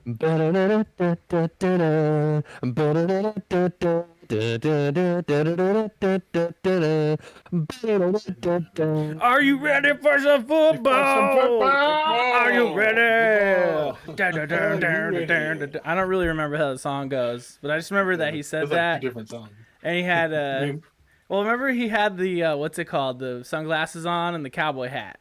Are you ready for some For some football? Are you football. ready? Are you ready? I don't really remember how the song goes, but I just remember that he said It's like two that, different songs. and he had I mean, well, remember he had the what's it called, the sunglasses on and the cowboy hat.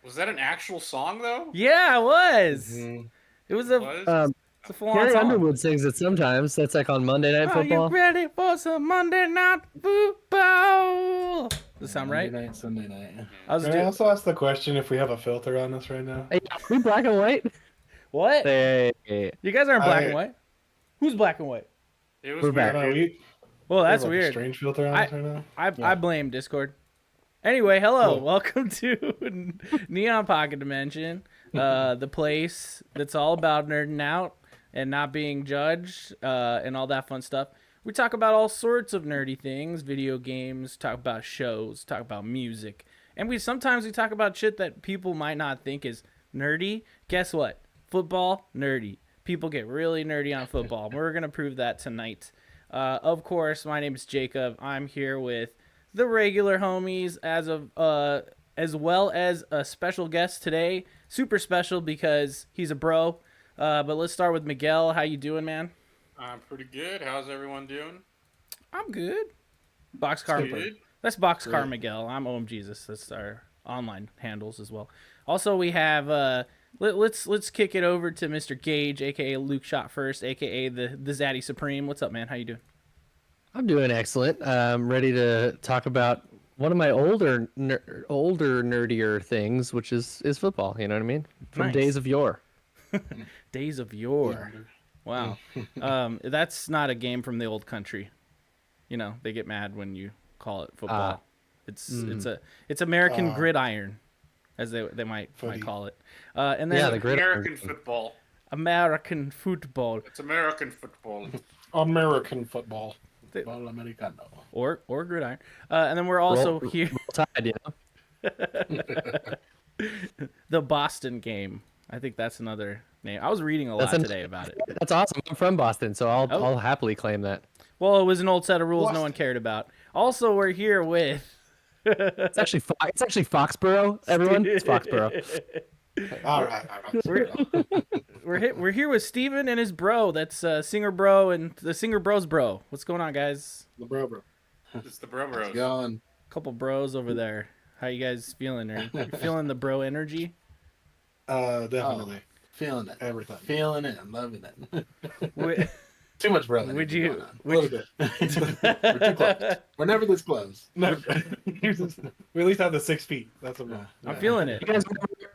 Was that an actual song though? Yeah, it was. mhm. It was It a was. it's a full on Carrie song. Underwood sings it sometimes. That's like on Monday Night Are you Football. ready for some Monday night football? Does that sound right? Monday night, Sunday night. I was Can I doing also ask the question if we have a filter on this right now? Hey, are we black and white? what? Hey, You guys aren't black I- and white. Who's black and white? It was We're weird. back. I don't know, we Well, that's have, like, a weird. strange filter on this right now. I blame Discord. Anyway, hello, Cool. welcome to Neon Pocket Dimension, the place that's all about nerding out and not being judged, and all that fun stuff. We talk about all sorts of nerdy things, video games, talk about shows, talk about music, and we sometimes talk about shit that people might not think is nerdy. Guess what? Football, nerdy. People get really nerdy on football. We're gonna prove that tonight. Of course, my name is Jacob. I'm here with the regular homies as well as a special guest today. Super special because he's a bro. But let's start with Miguel. How you doing, man? I'm pretty good. How's everyone doing? I'm good. Boxcar. Good. That's Boxcar Miguel. I'm OM Jesus. That's our online handles as well. Also, we have let's kick it over to Mr. Gage, aka Luke Shot First, aka the Zaddy Supreme. What's up, man? How you doing? I'm doing excellent. I'm ready to talk about one of my older nerdier things, which is football. You know what I mean? From Nice. days of yore. Days of yore. Wow. That's not a game from the old country. You know, they get mad when you call it football. It's American gridiron, as they might call it. And then Yeah, the gridiron. American football. American football It's American football. American football. Football Americano. or gridiron. And then we're also here Roll Tide, you know. the Boston game. I think that's another name. I was reading a lot today about it. That's awesome. I'm from Boston, so Oh. I'll happily claim that. Well, it was an old set of rules no one cared about. Also, we're here with It's actually Foxborough. Everyone, it's Foxborough. All right. we're here with Steven and his bro. That's Singer Bro and the Singer Bros bro. What's going on, guys? The bro. It's the Bro Bros. Gone. Couple bros over there. How you guys feeling? Are you feeling the bro energy? Definitely. Feeling it. Everything. Feeling it. Loving it. Would, Too much brother. Would you- going on. A little bit. We're too close. We're never this close. No, we at least have the 6 feet. That's what I'm feeling it.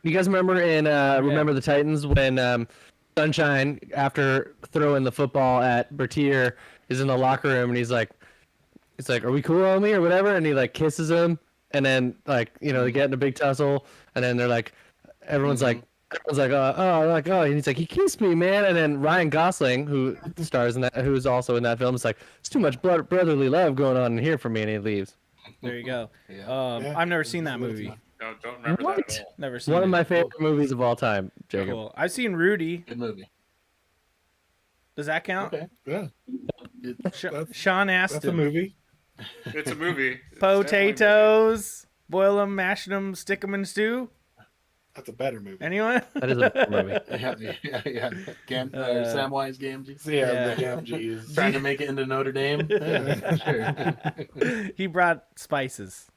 You guys remember in Remember the Titans when Sunshine, after throwing the football at Bertier, is in the locker room and he's like, "Are we cool, homie?" or whatever, and he like kisses him, and then like they get in a big tussle, and then they're like, everyone's like, and he's like, "He kissed me, man," and then Ryan Gosling, who stars in that, who's also in that film, is like, "It's too much brotherly love going on in here for me," and he leaves. There you go. Yeah. I've never seen that movie. No, don't remember that at all. Never seen One it. of my favorite movies of all time, Jacob. Cool. I've seen Rudy. Good movie. Does that count? Okay. Yeah. Sean That's a Astin. movie. It's a movie. It's definitely Potatoes. Boil them, mash them, stick them in stew. That's a better movie. Anyone? That is a good movie. Yeah. Samwise Gamgee. Yeah, Yeah. the GMGs. Trying to make it into Notre Dame. Yeah, sure. He brought spices.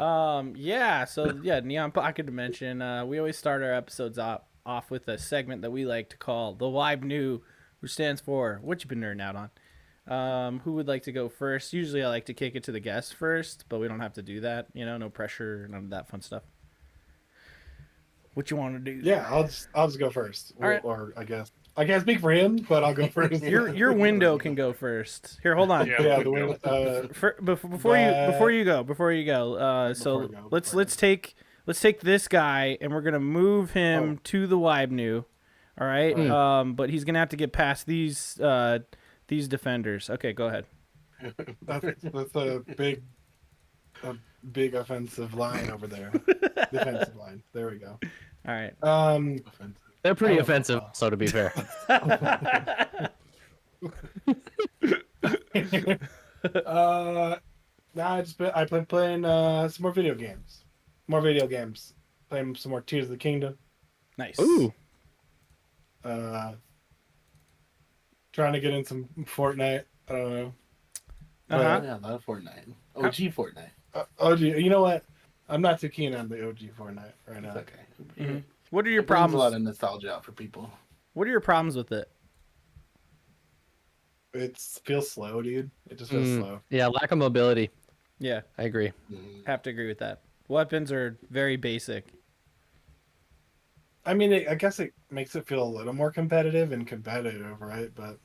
Yeah, so yeah, Neon Pocket Dimension. We always start our episodes off with a segment that we like to call the WYBNOO, which stands for What You Been Nerding Out On. Who would like to go first? Usually I like to kick it to the guest first, but we don't have to do that. No pressure, none of that fun stuff. What you want to do? Yeah, I'll just go first. All right. Or I guess I can't speak for him, but I'll go first. Your window can go first. Here, hold on. Yeah, Yeah, the the window. window. Before you go. So let's take this guy and we're gonna move him to the WYBNOO. All right. But he's gonna have to get past these defenders. Okay, go ahead. That's a big offensive line over there. Defensive line. There we go. All right. Offensive. They're pretty Oh, offensive, wow. so to be fair. Nah, I've been playing some more video games. Playing some more Tears of the Kingdom. Nice. Ooh. Trying to get in some Fortnite. I don't know. Uh-huh. Yeah, a lot of Fortnite. OG Fortnite. OG, you know what? I'm not too keen on the OG Fortnite right now. It's okay. Mhm. What are your It brings a lot problems? of nostalgia out for people. What are your problems with it? It feels slow, dude. It just feels slow. Yeah, lack of mobility. Yeah, I agree. have to agree with that. Weapons are very basic. I mean, I guess it makes it feel a little more competitive, right? But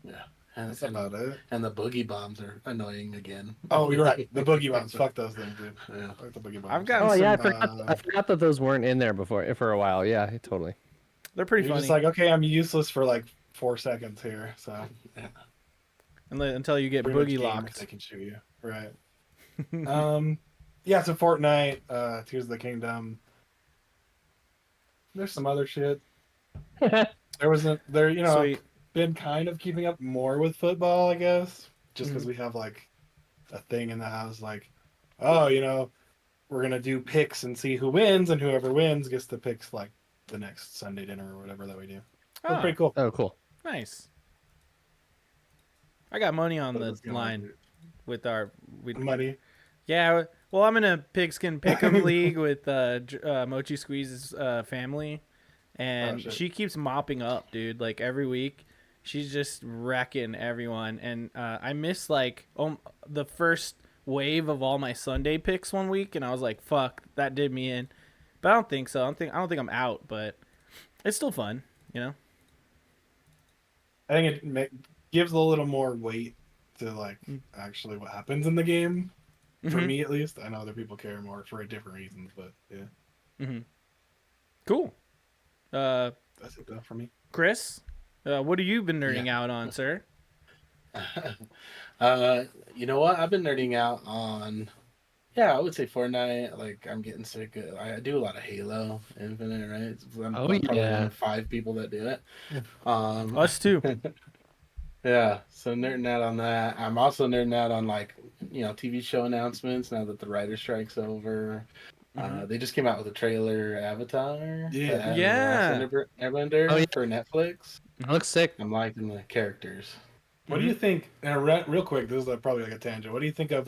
Yeah. that's about it. And the boogie bombs are annoying again. Oh, you're right. The boogie bombs. Fuck those things, dude. Yeah. Fuck the boogie bombs. I've gotten Oh yeah, I some. forgot that those weren't in there before for a while. Yeah, totally. They're pretty You're funny just like, okay, I'm useless for like 4 seconds here, so until you get pretty much boogie gamers, locked. they can shoot you, right? Yeah. So Fortnite, Tears of the Kingdom. There's some other shit. There, you know, Sweet. been kind of keeping up more with football, I guess, just because we have like a thing in the house, like, oh, you know, we're gonna do picks and see who wins, and whoever wins gets to pick like the next Sunday dinner or whatever that we do. Ah, Pretty cool. Oh, cool. nice. I got money on But the it's gonna line with our. money. Yeah, well, I'm in a pigskin pick'em league with Mochi Squeeze's family, and shit. she keeps mopping up, dude. Like every week, she's just wrecking everyone. And I missed like the first wave of all my Sunday picks one week, and I was like, "Fuck, that did me in." But I don't think so. I don't think I'm out, but it's still fun, you know. I think it gives a little more weight to like actually what happens in the game. For Mhm. me, at least, I know other people care more for different reasons, but yeah, Mm-hmm. Cool. that's it though for me. Chris, what have you been nerding out on, sir? You know what? I've been nerding out on. Yeah, I would say Fortnite. Like, I'm getting sick. I do a lot of Halo Infinite, right? I'm probably one of 5 people that do it. Us too. Yeah, so nerding out on that. I'm also nerding out on like, you know, TV show announcements now that the writer strike's over. They just came out with a trailer, Avatar. Yeah. Airbender for Netflix. It looks sick. I'm liking the characters. What do you think? Real quick, this is probably like a tangent. What do you think of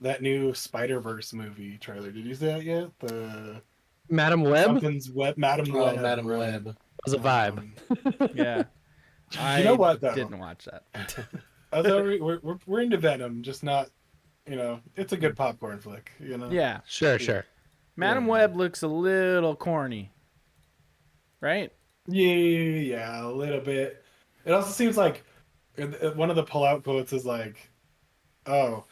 that new Spider-Verse movie trailer? Did you see that yet? The Madam Web something's web, Madam Oh, Web. Madam right. Web. was a vibe. Yeah. You know what, though? Didn't watch that. We're into Venom, just not, you know, it's a good popcorn flick, you know? Yeah. Sure. Madam Web looks a little corny. Right? Yeah, a little bit. It also seems like one of the pull-out quotes is like, oh,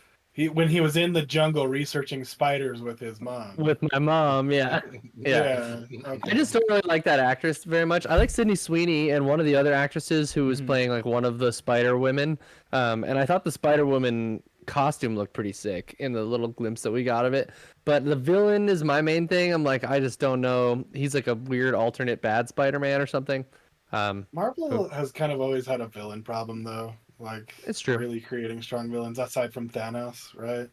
when he was in the jungle researching spiders with his mom. With my mom, yeah. Okay. I just don't really like that actress very much. I like Sydney Sweeney and one of the other actresses who was playing like one of the Spider Women. And I thought the Spider Woman costume looked pretty sick in the little glimpse that we got of it. But the villain is my main thing. I'm like, I just don't know. He's like a weird alternate bad Spider-Man or something. Marvel has kind of always had a villain problem, though. Like, It's true. really creating strong villains, aside from Thanos, right?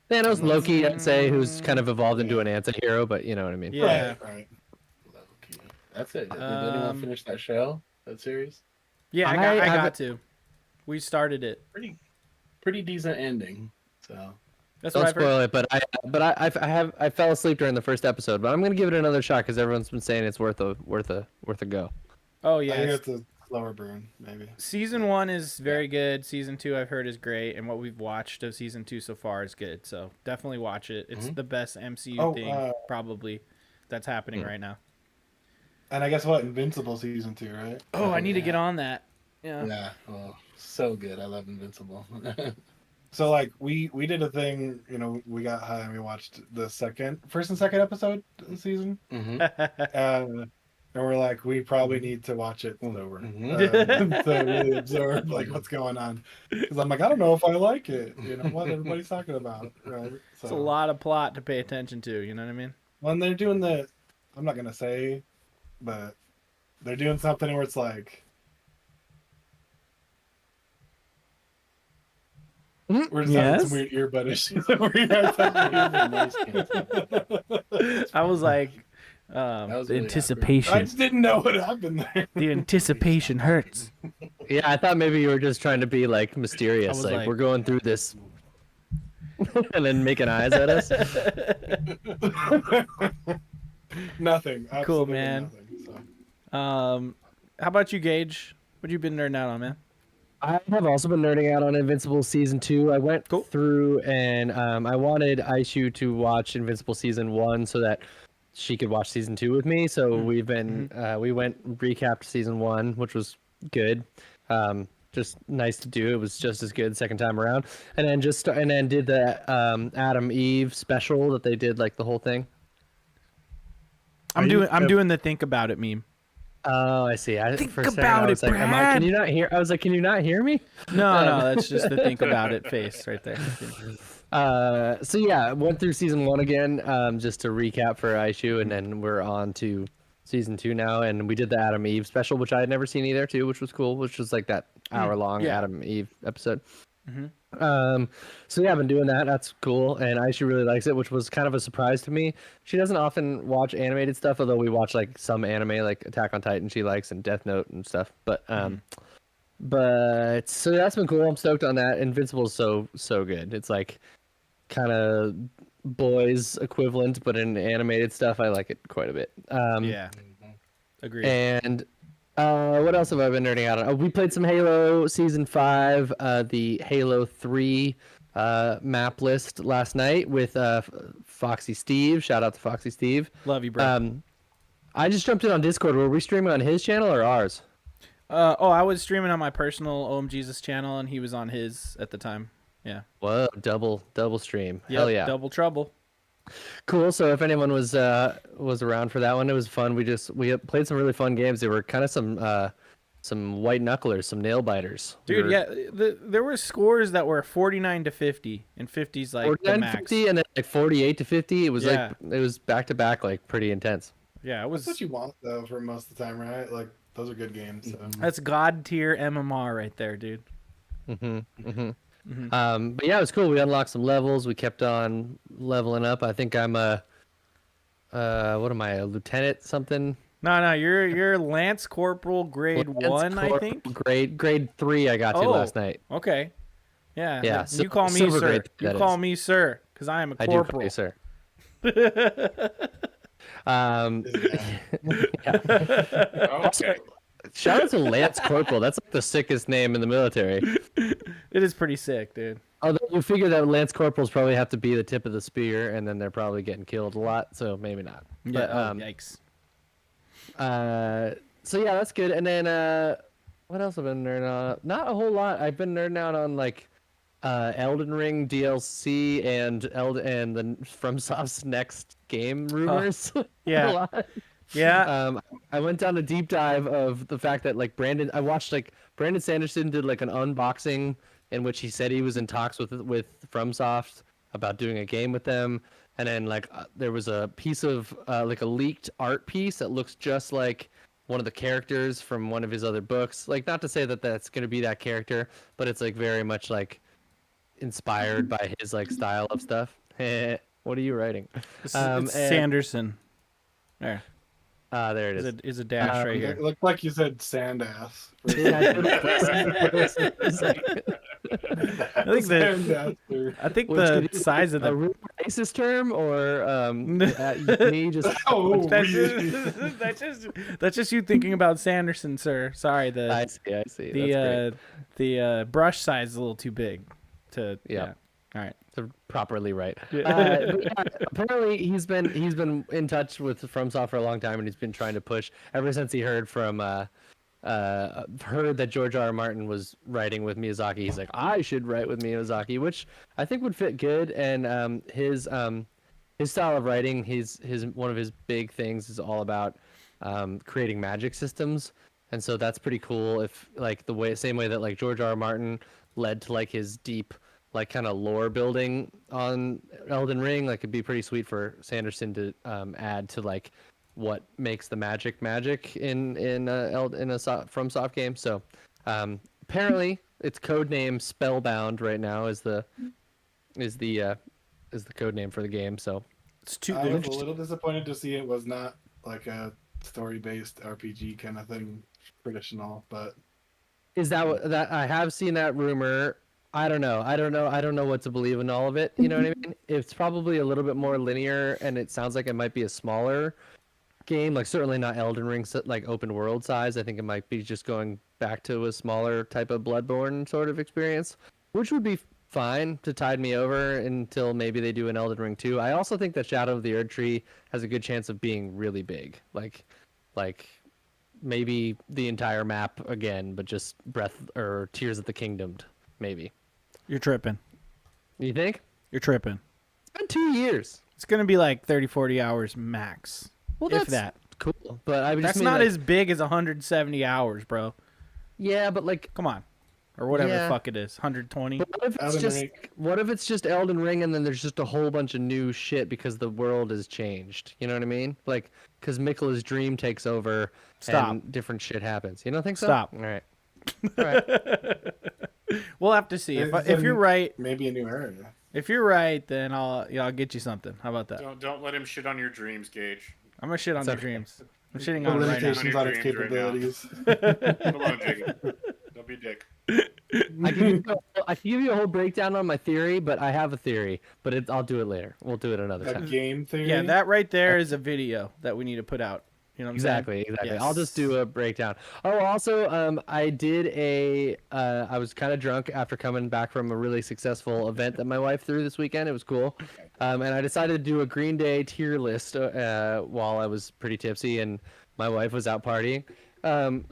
Thanos, Loki, I'd say, who's kind of evolved into an anti-hero, but you know what I mean. Yeah. Right. Loki. That's it. Did anyone finish that show? That series? Yeah, I got to. We started it. Pretty decent ending. So That's Don't what I've heard. spoil it, but I fell asleep during the first episode, but I'm gonna give it another shot because everyone's been saying it's worth a go. Oh I yeah. think it's a slower burn, maybe. Season 1 is very good. Season 2 I've heard is great, and what we've watched of season 2 so far is good. So definitely watch it. It's the best MCU thing probably that's happening right now. And I guess what? Invincible season 2, right? Oh, I need to get on that. Yeah. yeah, oh, so good. I love Invincible. So like we did a thing, you know, we got high and we watched the first and second episode of the season, and we're like, we probably need to watch it sober to really absorb like what's going on. Because I'm like, I don't know if I like it. You know what everybody's talking about, right? So It's a lot of plot to pay attention to. You know what I mean? when they're doing I'm not gonna say but they're doing something where it's like we're just having some weird earbud issues. I was like, was the really anticipation. I just didn't know what happened there. The anticipation hurts. Yeah, I thought maybe you were just trying to be like mysterious, was like, like- we're going through this, and then making eyes at us. Nothing. Cool, Absolutely man. Nothing, so. How about you, Gage? What you been nerding out on, man? I have also been nerding out on Invincible season 2. I went through and I wanted Aishu to watch Invincible season 1 so that she could watch season 2 with me. So we've been we went recapped season 1, which was good. Just nice to do. It was just as good second time around. And then did the Adam Eve special that they did, like the whole thing. I'm doing the think about it meme. Oh, I see. Think for a second, about I was it, like, Brad. can you not hear? I was like, can you not hear me? No, that's just the think about it face right there. So yeah, went through season 1 again, just to recap for Aishu, and then we're on to season 2 now, and we did the Adam Eve special, which I had never seen either too, which was cool, which was like that hour-long Adam Eve episode. So yeah, I've been doing that. That's cool, and Aisha really likes it, which was kind of a surprise to me. She doesn't often watch animated stuff, although we watch like some anime, like Attack on Titan, she likes, and Death Note and stuff. But so that's been cool. I'm stoked on that. Invincible's so good. It's like kind of boys equivalent, but in animated stuff, I like it quite a bit. Yeah, agreed. And what else have I been nerding out on? Oh, we played some Halo Season 5, the Halo 3 map list last night with Foxy Steve. Shout out to Foxy Steve. Love you, bro. I just jumped in on Discord. Were we streaming on his channel or ours? I was streaming on my personal Jesus channel, and he was on his at the time. Yeah. Whoa, double stream. Yep, Hell yeah. Double trouble. Cool. So if anyone was around for that one, it was fun. We played some really fun games. They were kind of some white knucklers, some nail biters. Dude, there were scores that were 49-50, and 50's like 49-50, and then like 48-50. It was Yeah. like it was back to back, like pretty intense. Yeah, it was. That's what you want though for most of the time, right? Like those are good games. So. That's god tier MMR right there, dude. But yeah, it was cool. We unlocked some levels. We kept on leveling up. I think I'm what am I, a lieutenant something? No, you're Lance Corporal grade 1, I think. Grade 3 I got to last night. Okay. Yeah. Yeah, You call me silver sir. grade, You that call is. me sir, because I am a I do corporal. call you, sir. Okay. Shout out to Lance Corporal. That's like the sickest name in the military. It is pretty sick, dude. Although you figure that Lance Corporals probably have to be the tip of the spear, and then they're probably getting killed a lot, so maybe not. Yeah. But, Yikes. So yeah, that's good. And then what else have I been nerding on? Not a whole lot. I've been nerding out on like Elden Ring DLC and the FromSoft's next game rumors. Yeah. A lot. Yeah. I went down a deep dive of the fact that like I watched like Brandon Sanderson did like an unboxing in which he said he was in talks with FromSoft about doing a game with them, and then like there was a piece of like a leaked art piece that looks just like one of the characters from one of his other books. Like, not to say that that's going to be that character, but it's like very much like inspired by his like style of stuff. What are you writing? It's Sanderson. There. There it is. Is a dash right here. It looked like you said sand ass. I think the size of a the real racist term, or me just that's just you thinking about Sanderson, sir. Sorry, I see. the brush size is a little too big to yeah. All right. To properly write. But yeah, apparently he's been in touch with FromSoft for a long time, and he's been trying to push ever since he heard that George R. R. Martin was writing with Miyazaki. He's like, I should write with Miyazaki, which I think would fit good. And his style of writing, his one of his big things is all about creating magic systems, and so that's pretty cool. If like same way that like George R. R. Martin led to like his deep like kind of lore building on Elden Ring, like it'd be pretty sweet for Sanderson to add to like what makes the magic in a FromSoft game. So apparently its code name Spellbound right now is the code name for the game. So It's too I was a interesting. little disappointed to see it was not like a story-based RPG kind of thing, traditional. But is that I have seen that rumor. I don't know. I don't know what to believe in all of it. You know what I mean? It's probably a little bit more linear, and it sounds like it might be a smaller game. Like certainly not Elden Ring, like open world size. I think it might be just going back to a smaller type of Bloodborne sort of experience, which would be fine to tide me over until maybe they do an Elden Ring 2. I also think that Shadow of the Erd Tree has a good chance of being really big. Like maybe the entire map again, but just Breath or Tears of the Kingdom, maybe. You're tripping. You think? You're tripping. It's been 2 years. It's going to be like 30, 40 hours max. Well, if that's that. cool. But I just That's mean, not like, as big as 170 hours, bro. Yeah, but like, Come on. Or whatever the Yeah. fuck it is. 120. but what if it's just Elden Ring and then there's just a whole bunch of new shit because the world has changed? You know what I mean? Like, because Mikla's dream takes over Stop. and different shit happens. You don't think so? Stop. All right. All right. We'll have to see. If Then you're right, maybe a new area. if you're right, then I'll get you something. How about that? Don't let him shit on your dreams, Gage. I'm gonna shit on It's your okay. dreams. I'm shitting The on it right now. limitations on its Dreams right now. capabilities. Come alone, Jacob. Don't be a dick. I can give you a whole breakdown on my theory, but I have a theory, but I'll do it later. We'll do it another A time. game theory. Yeah, that right there is a video that we need to put out. You know what I'm saying? Exactly. Yes. I'll just do a breakdown. Oh, also, I did I was kind of drunk after coming back from a really successful event that my wife threw this weekend. It was cool. And I decided to do a Green Day tier list while I was pretty tipsy and my wife was out partying.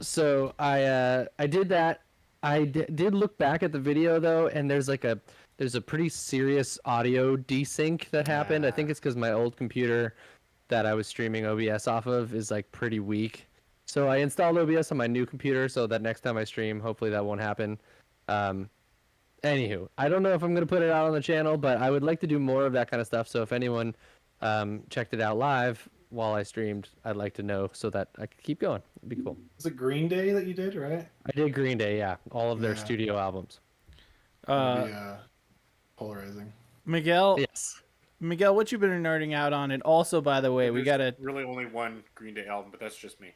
So I did that. I did look back at the video though, and there's a pretty serious audio desync that happened. I think it's because my old computer that I was streaming OBS off of is like pretty weak. So I installed OBS on my new computer so that next time I stream, hopefully that won't happen. Anywho, I don't know if I'm going to put it out on the channel, but I would like to do more of that kind of stuff. So if anyone checked it out live while I streamed, I'd like to know so that I could keep going. It'd be cool. Was it Green Day that you did, right? I did Green Day, yeah. All of their Yeah. studio albums. That'd be, polarizing. Miguel, Yes. Miguel, what you been nerding out on? And also, by the way, we There's gotta really only one Green Day album, but that's just me.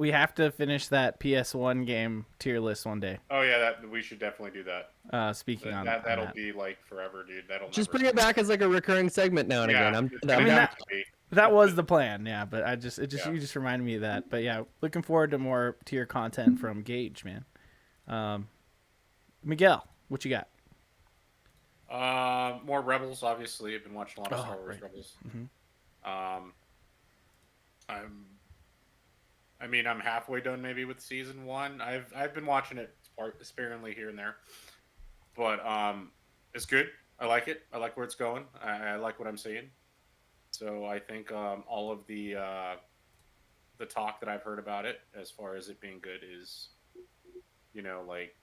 we have to finish that PS1 game tier list one day. Oh yeah, that we should definitely do that. Speaking on That'll that. be like forever, dude. That'll Just never bring it back as like a recurring segment now and Yeah, again. I'm it's down. gonna that- have to be. That was the plan, yeah. But Yeah. you just reminded me of that. But yeah, looking forward to more tier content from Gage, man. Miguel, what you got? More Rebels, obviously. I've been watching a lot of Star Wars right. Rebels. Mhm. I'm halfway done maybe with season 1. I've been watching it sparingly here and there, but it's good. I like it. I like where it's going. I like what I'm seeing. So I think all of the talk that I've heard about it, as far as it being good, is like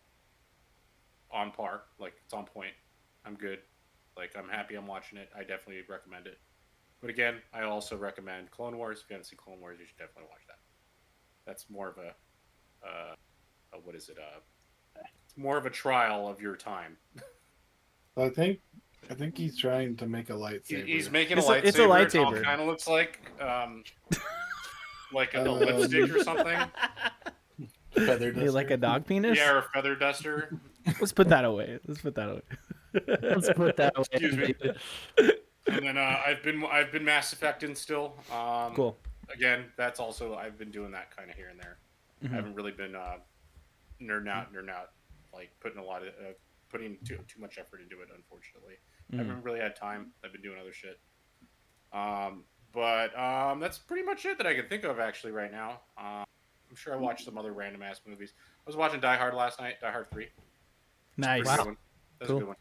on par. Like it's on point. I'm good. Like I'm happy I'm watching it. I definitely recommend it. But again, I also recommend Clone Wars. If you haven't seen Clone Wars, you should definitely watch that. That's more of a what is it? It's more of a trial of your time. I think he's trying to make a lightsaber. He's making It's a a- lightsaber. it's a lightsaber. It kind of looks like a lipstick or something. Feather Hey, like a dog penis? Yeah, or a feather duster. Let's put that away. Let's put that away. Let's put that away. Excuse me. And then I've been Mass Effecting still. Cool. Again, that's also I've been doing that kind of here and there. Mhm. I haven't really been nerding out, like putting too much effort into it. Unfortunately, I haven't really had time. I've been doing other shit. But that's pretty much it that I can think of actually right now. I'm sure I watched some other random ass movies. I was watching Die Hard last night. Die Hard 3. Nice. Pretty good one. That's Cool. a good one.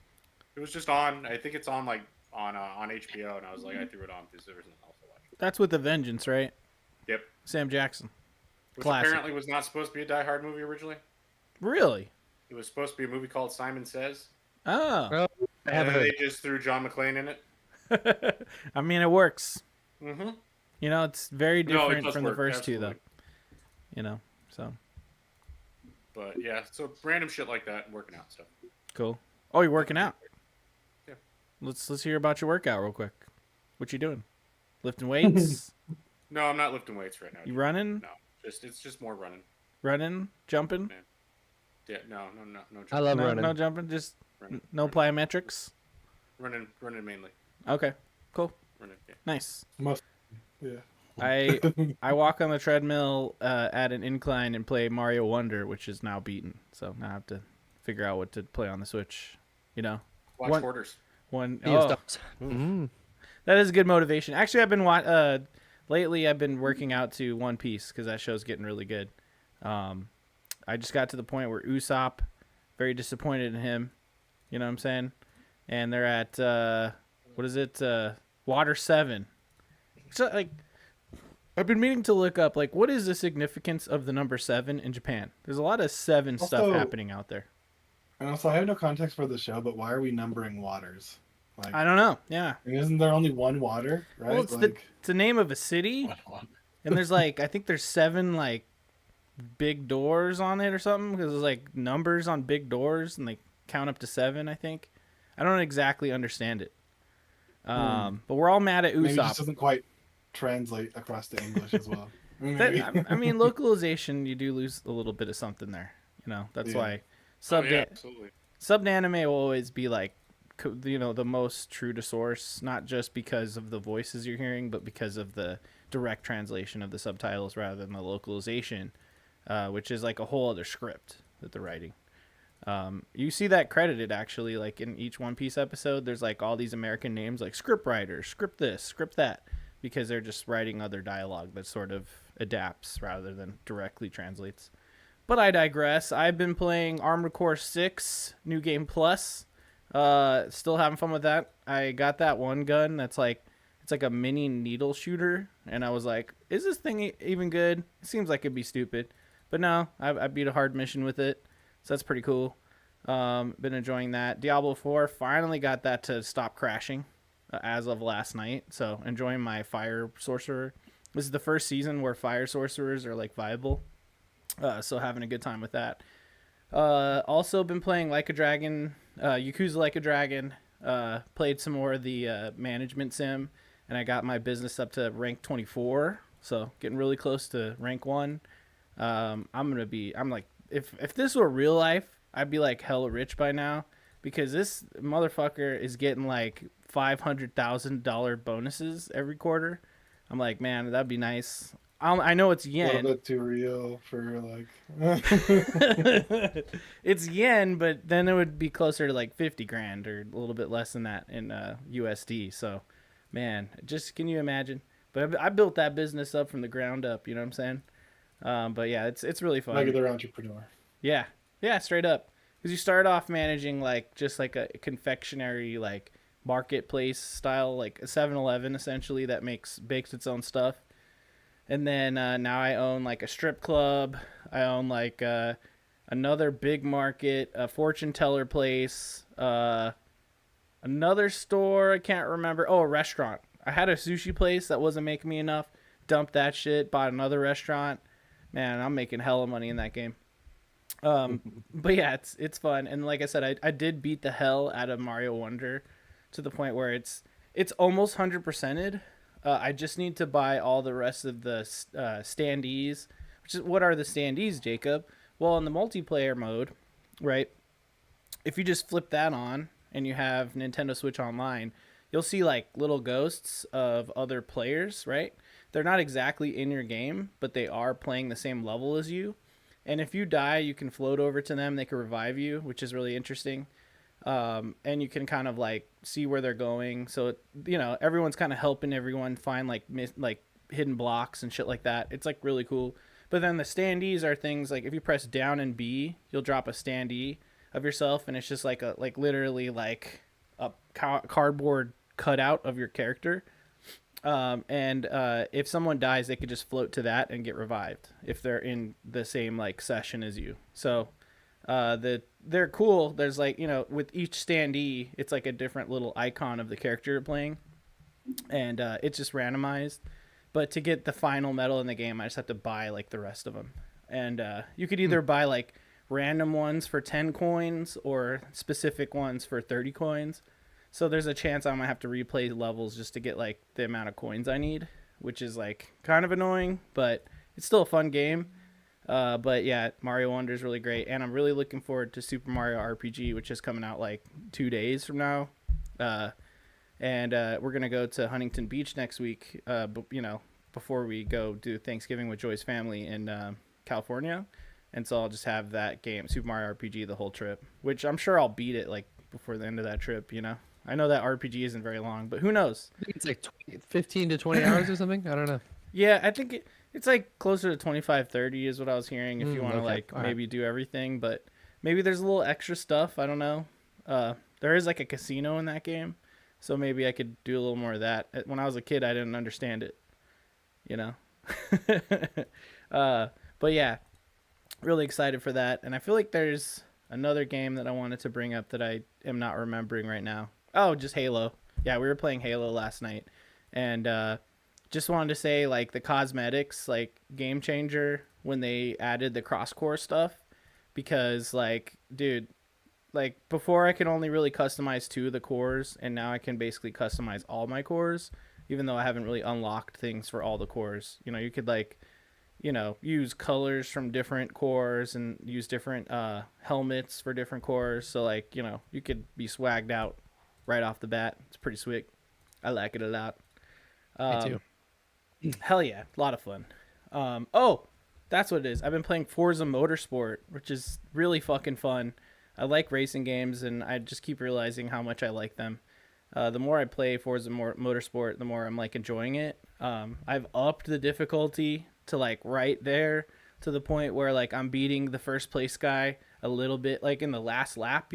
It was just on. I think it's on like on HBO, and I was like, I threw it on because there was nothing else to watch. That's with The Vengeance, right? Yep. Sam Jackson. Which Classic. apparently was not supposed to be a Die Hard movie originally. Really? It was supposed to be a movie called Simon Says. Oh. Well, I And haven't then heard. they just threw John McClane in it. I mean, it works. Mm-hmm. You know, it's very No, it different does from work, the first two, though. absolutely. You know, so But yeah, so random shit like that and working out stuff. cool. Oh, you're working out. Yeah. Let's hear about your workout real quick. What you doing? Lifting weights? No, I'm not lifting weights right now. You running? No, it's just more running. Running? Jumping? Yeah, no. Jumping. I love no, running. no jumping. Just Running, no plyometrics. running mainly. Okay, cool, Running. Yeah. nice. Yeah. I walk on the treadmill at an incline and play Mario Wonder, which is now beaten. So now I have to figure out what to play on the Switch. You know, Watch quarters. Mm-hmm. That is good motivation. Actually, I've been lately. I've been working out to One Piece because that show's getting really good. I just got to the point where Usopp, very disappointed in him. You know what I'm saying? And they're at what is it? Water 7. So like, I've been meaning to look up like what is the significance of the number 7 in Japan. There's a lot of 7 stuff Also- happening out there. And also, I have no context for the show, but why are we numbering waters? Like, I don't know. Yeah. I mean, isn't there only one water, right? Well, it's the name of a city. And there's like I think there's 7 like big doors on it or something because there's like numbers on big doors and they count up to 7. I think I don't exactly understand it. But we're all mad at maybe it just Usopp. doesn't quite translate across to English as well. I mean, localization you do lose a little bit of something there. You know that's Yeah. why Absolutely. subbed anime will always be like the most true to source, not just because of the voices you're hearing, but because of the direct translation of the subtitles rather than the localization. Which is like a whole other script that they're writing. You see that credited actually, like in each One Piece episode, there's like all these American names like script writers, script this, script that, because they're just writing other dialogue that sort of adapts rather than directly translates. But I digress. I've been playing Armored Core 6, New Game Plus. Still having fun with that. I got that one gun that's like, it's like a mini needle shooter. And I was like, is this thing even good? It seems like it'd be stupid. But no, I beat a hard mission with it. So that's pretty cool. Been enjoying that. Diablo 4, finally got that to stop crashing as of last night. So enjoying my Fire Sorcerer. This is the first season where Fire Sorcerers are like viable. So having a good time with that. Also been playing Like a Dragon, Yakuza Like a Dragon. Played some more of the management sim. And I got my business up to rank 24. So getting really close to rank 1. I'm like, if this were real life, I'd be like hella rich by now, because this motherfucker is getting like $500,000 bonuses every quarter. I'm like, man, that'd be nice. I know it's a yen. little bit too real for like. It's yen, but then it would be closer to like 50 grand or a little bit less than that in USD. So, man, just can you imagine? But I built that business up from the ground up. You know what I'm saying? But yeah, it's really fun. Regular entrepreneur. Yeah, straight up. Because you start off managing like just like a confectionery like marketplace style, like a 7-Eleven essentially that bakes its own stuff. And then now I own like a strip club. I own like another big market, a fortune teller place, another store I can't remember. Oh, a restaurant. I had a sushi place that wasn't making me enough. Dumped that shit. Bought another restaurant. Man, I'm making hella money in that game. But yeah, it's fun. And like I said, I did beat the hell out of Mario Wonder to the point where it's almost 100%ed. I just need to buy all the rest of the standees. What are the standees, Jacob? Well, in the multiplayer mode, right, if you just flip that on and you have Nintendo Switch Online, you'll see like little ghosts of other players, right? They're not exactly in your game, but they are playing the same level as you. And if you die, you can float over to them. They can revive you, which is really interesting. And you can kind of like see where they're going. So, everyone's kind of helping everyone find like hidden blocks and shit like that. It's like really cool. But then the standees are things like if you press down and B, you'll drop a standee of yourself. And it's just like literally like a cardboard cutout of your character. And if someone dies, they could just float to that and get revived if they're in the same like session as you. So they're cool. There's like, with each standee, it's like a different little icon of the character you're playing. and it's just randomized. But to get the final medal in the game, I just have to buy like the rest of them. And you could either buy like random ones for 10 coins or specific ones for 30 coins. So there's a chance I might have to replay levels just to get like the amount of coins I need, which is like kind of annoying, but it's still a fun game. But yeah, Mario Wonder is really great, and I'm really looking forward to Super Mario RPG, which is coming out like 2 days from now. And we're gonna go to Huntington Beach next week. Before we go do Thanksgiving with Joy's family in California, and so I'll just have that game, Super Mario RPG, the whole trip. Which I'm sure I'll beat it like before the end of that trip. I know that RPG isn't very long, but who knows? I think it's like 15 to 20 hours or something. I don't know. Yeah, I think it's like closer to 25, 30 is what I was hearing. If you want to okay. maybe do everything, but maybe there's a little extra stuff. I don't know. There is like a casino in that game, so maybe I could do a little more of that. When I was a kid, I didn't understand it. But yeah, really excited for that. And I feel like there's another game that I wanted to bring up that I am not remembering right now. Oh, just Halo. Yeah, we were playing Halo last night, and just wanted to say, like, the cosmetics, like, game changer when they added the cross-core stuff, because, like, dude, like, before I could only really customize 2 of the cores, and now I can basically customize all my cores, even though I haven't really unlocked things for all the cores. You could, like, use colors from different cores and use different helmets for different cores, so, like, you could be swagged out right off the bat. It's pretty sweet. I like it a lot. Me too. Hell yeah, a lot of fun. Oh, that's what it is. I've been playing Forza Motorsport, which is really fucking fun. I like racing games, and I just keep realizing how much I like them. The more I play Forza Motorsport, the more I'm like enjoying it. I've upped the difficulty to like right there to the point where like I'm beating the first place guy a little bit, like in the last lap,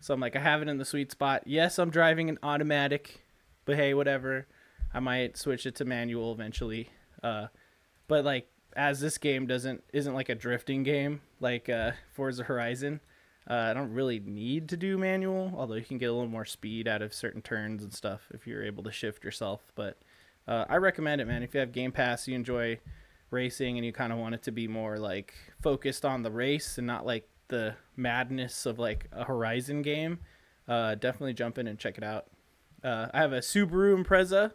So I'm like, I have it in the sweet spot. Yes, I'm driving an automatic, but hey, whatever. I might switch it to manual eventually. But like, as this game isn't like a drifting game like Forza Horizon, I don't really need to do manual, although you can get a little more speed out of certain turns and stuff if you're able to shift yourself. But I recommend it, man. If you have Game Pass, you enjoy racing, and you kind of want it to be more like focused on the race and not like the madness of like a Horizon game, definitely jump in and check it out. I have a Subaru Impreza.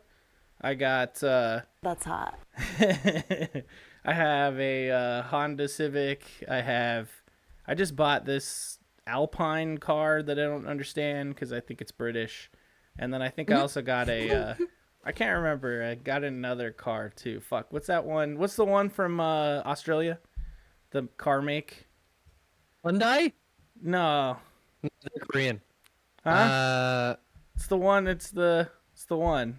I got That's hot. I have a Honda Civic. I just bought this Alpine car that I don't understand because I think it's British. And then I think I also got a I can't remember. I got another car too. Fuck, what's that one? What's the one from Australia? The car make? Hyundai? No. They're Korean. Huh? It's the one. It's the one.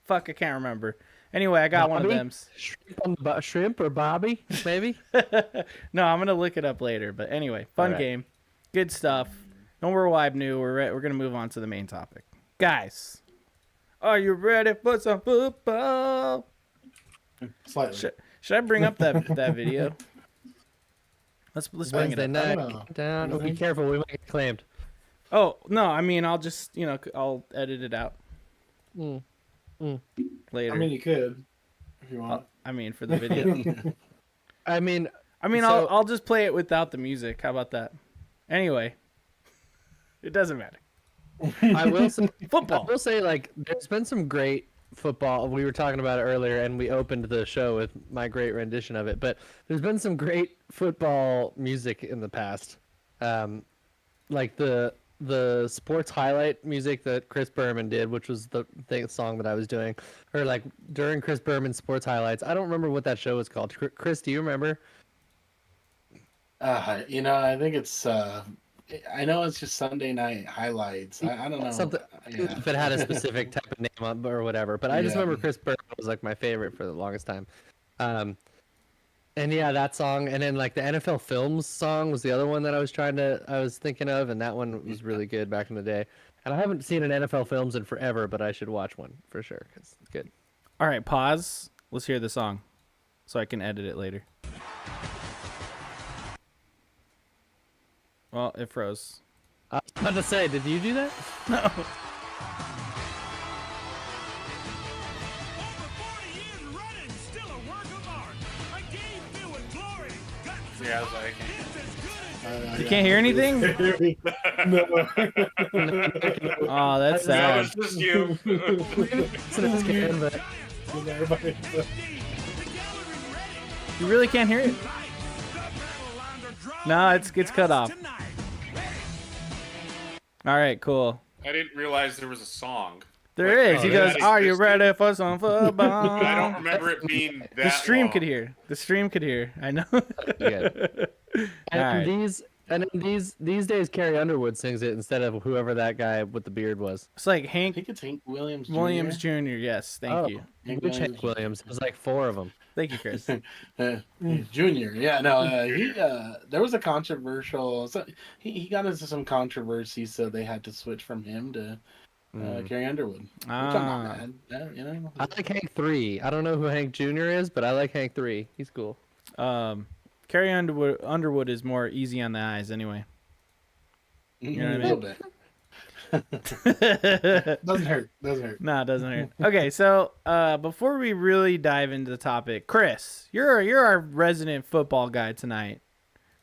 Fuck, I can't remember. Anyway, I got one of them. Shrimp or Bobby, maybe? No, I'm gonna look it up later. But anyway, fun game, good stuff. No more WYBNOO. We're gonna move on to the main topic, guys. Are you ready for some football? Slightly. Should I bring up that video? Let's bring it Wednesday up. night. Down. Oh, be careful, we might get claimed. Oh no, I mean I'll just I'll edit it out later. I mean, you could if you want. I mean for the video. I mean, so, I'll just play it without the music. How about that? Anyway, it doesn't matter. I will say Football. I will say, like, there's been some great football. We were talking about it earlier, and we opened the show with my great rendition of it. But there's been some great football music in the past, like the sports highlight music that Chris Berman did, which was the song that I was doing, or like during Chris Berman's sports highlights. I don't remember what that show was called. Chris, do you remember? I think it's. I know it's just Sunday night highlights. I don't know. Something if it had a specific type of name or whatever. But I just remember Chris Berman was like my favorite for the longest time. And yeah, that song, and then like the NFL Films song was the other one that I was thinking of, and that one was really good back in the day. And I haven't seen an NFL Films in forever, but I should watch one for sure because it's good. All right, pause. Let's hear the song, so I can edit it later. Well, it froze. I was about to say, did you do that? No. Yeah, I was like, You can't hear anything? No. Oh, that's that sad. was just you. It's Karen, but You really can't hear it? No, it's cut off. All right, cool. I didn't realize there was a song. There Like, is. He that goes, "Are you existed. ready for some football?" I don't remember it being that The stream long. could hear. The stream could hear. I know. Yeah. All right. these days, Carrie Underwood sings it instead of whoever that guy with the beard was. It's like I Hank think it's Hank Williams. Jr. Williams Jr. Yes, thank you. Which Hank Williams? There's like 4 of them. Thank you, Chris. Junior. Yeah, no, there was a controversial. So he got into some controversy, so they had to switch from him to Carrie Underwood. Which I'm not mad at, you know. I like Hank 3. I don't know who Hank Jr. is, but I like Hank 3. He's cool. Carrie Underwood is more easy on the eyes anyway. You know what I A mean? little bit. Doesn't hurt. Doesn't hurt. No, it doesn't hurt. Okay, so before we really dive into the topic, Chris, you're our resident football guy tonight.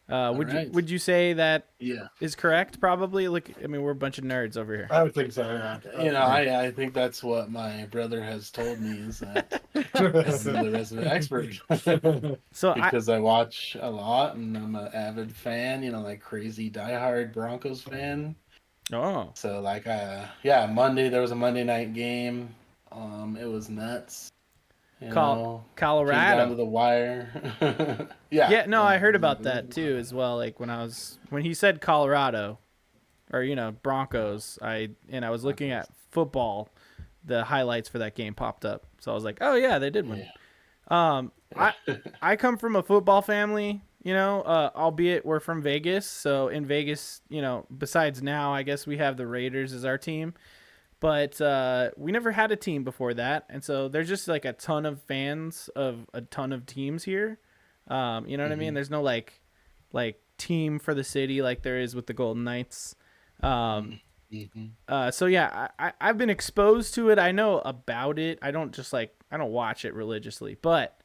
Would you say that Yeah. is correct? Probably. Look, I mean, we're a bunch of nerds over here. I would think so. Yeah. You know, I think that's what my brother has told me is that I'm the resident expert. So Because I watch a lot and I'm an avid fan, you know, like crazy diehard Broncos fan. oh, So like Monday there was a Monday night game. It was nuts. You know, came down to Colorado. the wire. Yeah. No, I heard about that too as well. Like when he said Colorado, or Broncos, I was looking at football, the highlights for that game popped up. So I was like, oh yeah, they did win. I come from a football family, albeit we're from Vegas. So in Vegas, besides now, I guess we have the Raiders as our team. But we never had a team before that. And so there's just like a ton of fans of a ton of teams here. You know what I mean? There's no like team for the city like there is with the Golden Knights. So yeah, I've been exposed to it. I know about it. I don't watch it religiously. But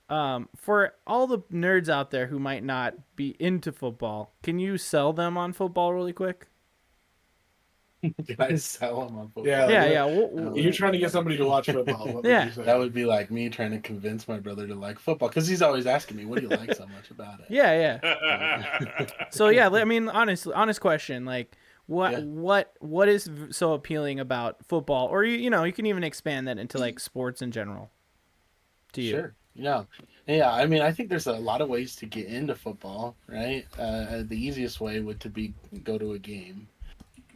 for all the nerds out there who might not be into football, can you sell them on football really quick? Can I sell them on football? Yeah. Yeah. You're trying to get somebody to watch football. What would Yeah. you say? That would be like me trying to convince my brother to like football because he's always asking me, "What do you like so much about it?" Yeah. So yeah, I mean, honest question, like what is so appealing about football, or you can even expand that into like sports in general to you? Sure. Yeah. I mean, I think there's a lot of ways to get into football, right? The easiest way would to be go to a game.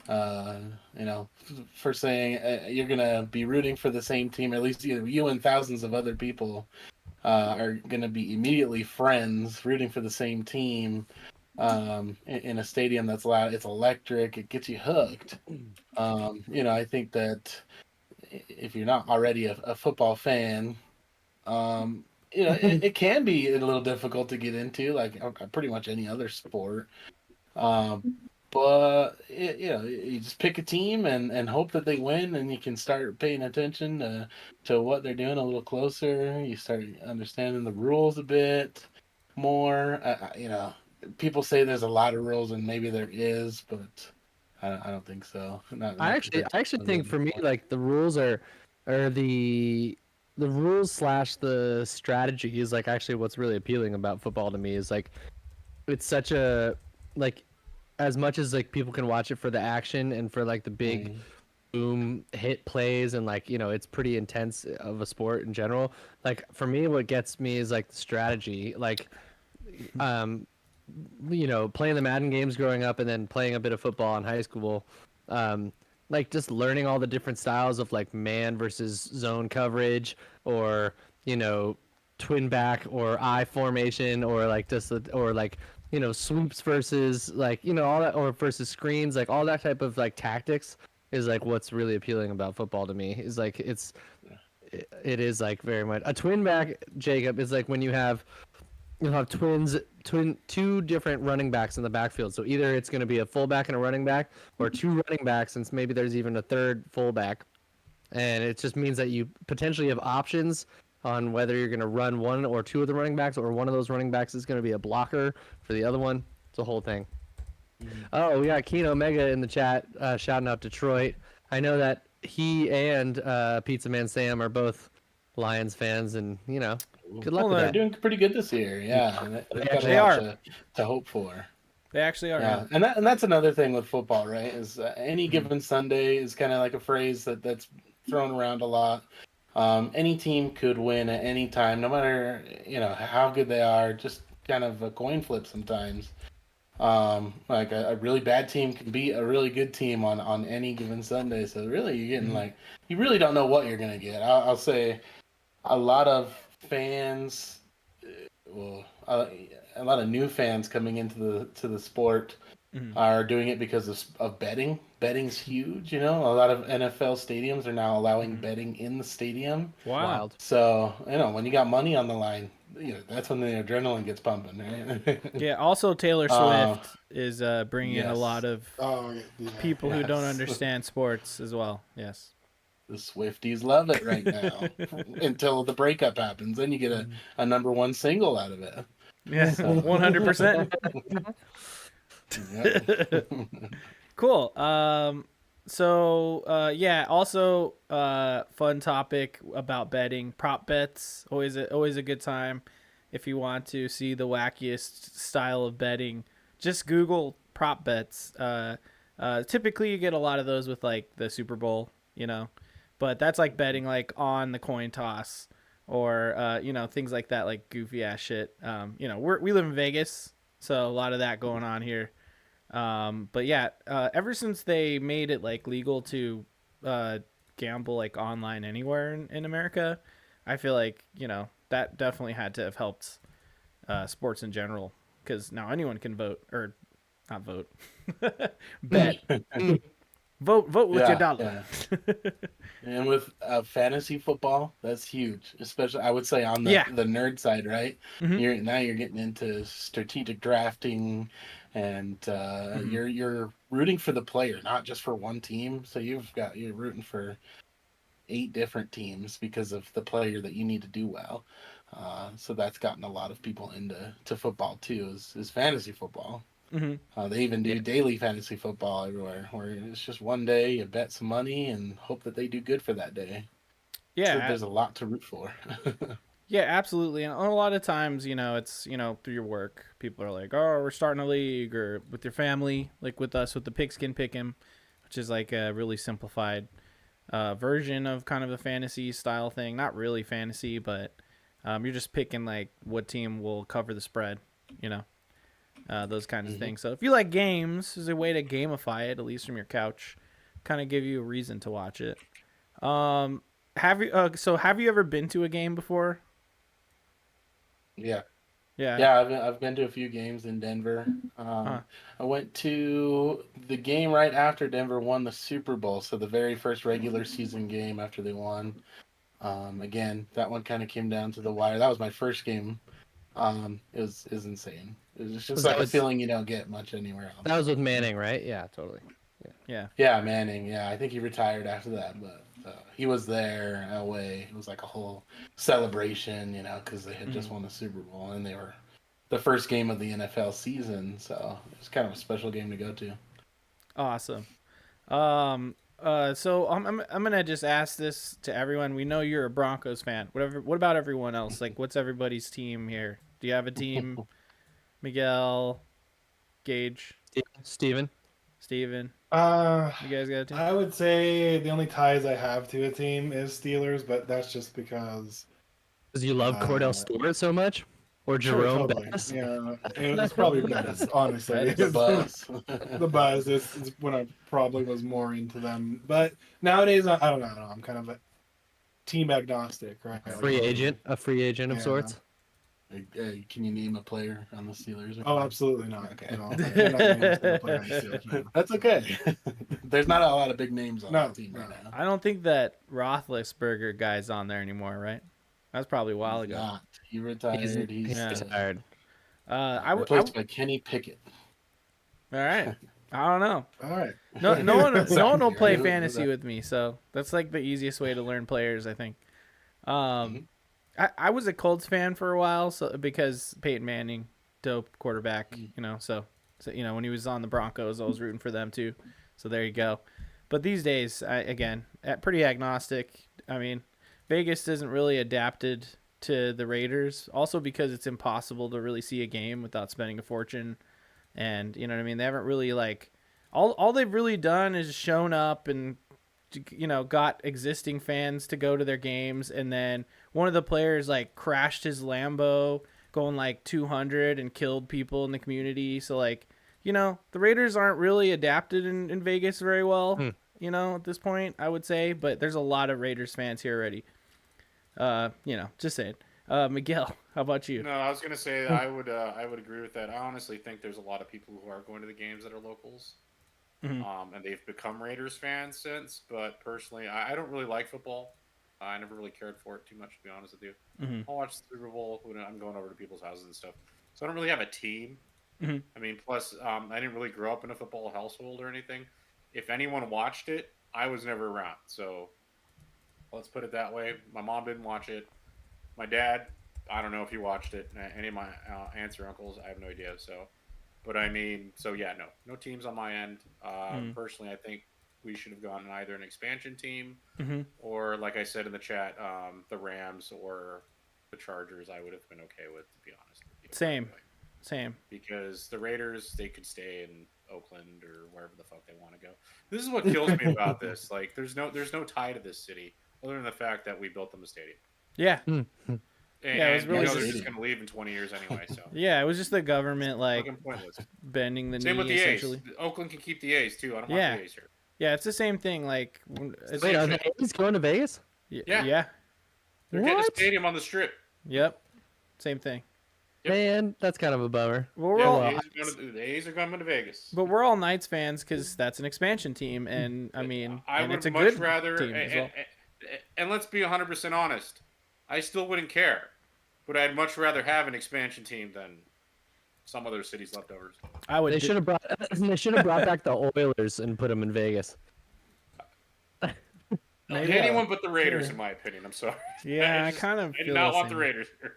For saying you're gonna be rooting for the same team, at least you and thousands of other people are gonna be immediately friends, rooting for the same team. In a stadium that's loud, it's electric, it gets you hooked. I think that if you're not already a football fan, it can be a little difficult to get into, like pretty much any other sport. But you just pick a team and hope that they win, and you can start paying attention to what they're doing a little closer. You start understanding the rules a bit more. People say there's a lot of rules, and maybe there is, but I don't think so. I actually think for me, like the rules are the rules / the strategy is like actually what's really appealing about football to me is like it's such a like. As much as like people can watch it for the action and for like the big boom hit plays and like it's pretty intense of a sport in general, like for me what gets me is like the strategy, like playing the Madden games growing up and then playing a bit of football in high school, like just learning all the different styles of like man versus zone coverage, or twin back or I formation, or like sweeps versus like all that, or versus screens, like all that type of like tactics is like what's really appealing about football to me. Is like it is like very much a twin back, Jacob, is like when you'll have two different running backs in the backfield. So either it's going to be a fullback and a running back, or two running backs, since maybe there's even a third fullback, and it just means that you potentially have options on whether you're going to run one or two of the running backs, or one of those running backs is going to be a blocker for the other one. It's a whole thing. Oh, we got Keen Omega in the chat shouting out Detroit. I know that he and Pizza Man Sam are both Lions fans, and good luck with they're that. doing pretty good this year. Yeah, and they've got They a lot are. to hope for. They actually are. Yeah, and that's another thing with football, right? Is any given Sunday is kind of like a phrase that's thrown around a lot. Any team could win at any time, no matter how good they are. Just kind of a coin flip sometimes. Like a really bad team can beat a really good team on any given Sunday. So really, you're getting you really don't know what you're gonna get. I'll say a lot of fans, a lot of new fans coming into the sport are doing it because of betting. Betting's huge, A lot of NFL stadiums are now allowing betting in the stadium. Wow. Wild. So, when you got money on the line, that's when the adrenaline gets pumping, right? Yeah. Also, Taylor Swift is bringing in a yes. lot of people who don't understand sports as well. Yes. The Swifties love it right now until the breakup happens. Then you get a number one single out of it. Yeah. 100%. Cool. Also, fun topic about betting. Prop bets, always a good time. If you want to see the wackiest style of betting, just Google prop bets. Typically you get a lot of those with like the Super Bowl, but that's like betting like on the coin toss or things like that, like goofy ass shit. We live in Vegas, so a lot of that going on here. But yeah, ever since they made it like legal to gamble like online anywhere in America, I feel like that definitely had to have helped sports in general, because now anyone can vote, or not vote, bet. Vote with your dollar. Yeah. And with fantasy football, that's huge, especially I would say on the nerd side, right? Mm-hmm. You're getting into strategic drafting, and you're rooting for the player, not just for one team. So you're rooting for 8 different teams because of the player that you need to do well. So that's gotten a lot of people into football too, is fantasy football. Mm-hmm. They even do daily fantasy football everywhere, where it's just one day you bet some money and hope that they do good for that day. Yeah, so there's a lot to root for. Yeah, absolutely. And a lot of times, it's through your work, people are like, "Oh, we're starting a league," or with your family, like with us with the Pigskin Pick'em, which is like a really simplified version of kind of a fantasy style thing. Not really fantasy, but you're just picking like what team will cover the spread, those kinds of things. So if you like games, there's a way to gamify it, at least from your couch, kind of give you a reason to watch it. Have you ever been to a game before? Yeah. Yeah. I've been to a few games in Denver. I went to the game right after Denver won the Super Bowl, so the very first regular season game after they won. Again, that one kind of came down to the wire. That was my first game. It was insane. It was just like a feeling you don't get much anywhere else. That was with Manning, right? Yeah, totally. Yeah, Manning. Yeah, I think he retired after that, but he was there in LA. It was like a whole celebration, because they had just won the Super Bowl, and they were the first game of the NFL season, so it was kind of a special game to go to. Awesome. So I'm gonna just ask this to everyone. We know you're a Broncos fan. What about everyone else? Like, what's everybody's team here? Do you have a team? Miguel, Gage, Steven. You guys got a team? I would say the only ties I have to a team is Steelers, but that's just because you love Cordell Stewart so much, or Jerome totally. Bettis? Yeah, it's probably Bettis, honestly. The buzz. The buzz is when I probably was more into them, but nowadays I don't know. I'm kind of a team agnostic, right? A free agent of sorts. Can you name a player on the Steelers? Oh, absolutely not. Okay. No, I cannot name a player on the Steelers, no. That's okay. There's not a lot of big names on the team right now. I don't think that Roethlisberger guy's on there anymore, right? That's probably a while ago. Not. He retired. He's retired. Replaced by Kenny Pickett. All right. I don't know. All right. No one will play fantasy with me, so that's like the easiest way to learn players, I think. I was a Colts fan for a while, so because Peyton Manning, dope quarterback, so when he was on the Broncos, I was rooting for them too. So there you go. But these days, pretty agnostic. I mean, Vegas isn't really adapted to the Raiders, also because it's impossible to really see a game without spending a fortune. And you know what I mean? They haven't really all they've really done is shown up and got existing fans to go to their games, and then one of the players crashed his Lambo going 200 and killed people in the community. So the Raiders aren't really adapted in Vegas very well, at this point, I would say, but there's a lot of Raiders fans here already. Just saying. Miguel, how about you? No, I was gonna say I would agree with that. I honestly think there's a lot of people who are going to the games that are locals. And they've become Raiders fans since. But personally, I don't really like football. I never really cared for it too much, to be honest with you. I'll watch the Super Bowl when I'm going over to people's houses and stuff. So I don't really have a team. I mean, plus, I didn't really grow up in a football household or anything. If anyone watched it, I was never around. So let's put it that way. My mom didn't watch it. My dad, I don't know if he watched it. Any of my aunts or uncles, I have no idea. So. But I mean, so yeah, no teams on my end. Personally, I think we should have gone either an expansion team or, like I said in the chat, the Rams or the Chargers. I would have been okay with, to be honest with you. Same. Because the Raiders, they could stay in Oakland or wherever the fuck they want to go. This is what kills me about this. There's no tie to this city other than the fact that we built them a stadium. Yeah. And it was really they're just going to leave in 20 years anyway. So yeah, it was just the government bending the Same knee with the essentially. A's. Oakland can keep the A's too. I don't want the A's here. Yeah, it's the same thing. Wait, are the A's going to Vegas? Yeah. They're getting a stadium on the Strip. Yep. Same thing. Yep. Man, that's kind of a bummer. Well, the A's are coming to Vegas. But we're all Knights fans because that's an expansion team, and I mean, it's a good team as well. And let's be 100% honest. I still wouldn't care. But I'd much rather have an expansion team than some other cities' leftovers. They should have brought back the Oilers and put them in Vegas. Anyone but the Raiders, in my opinion. I'm sorry. Yeah, I do not want the Raiders here.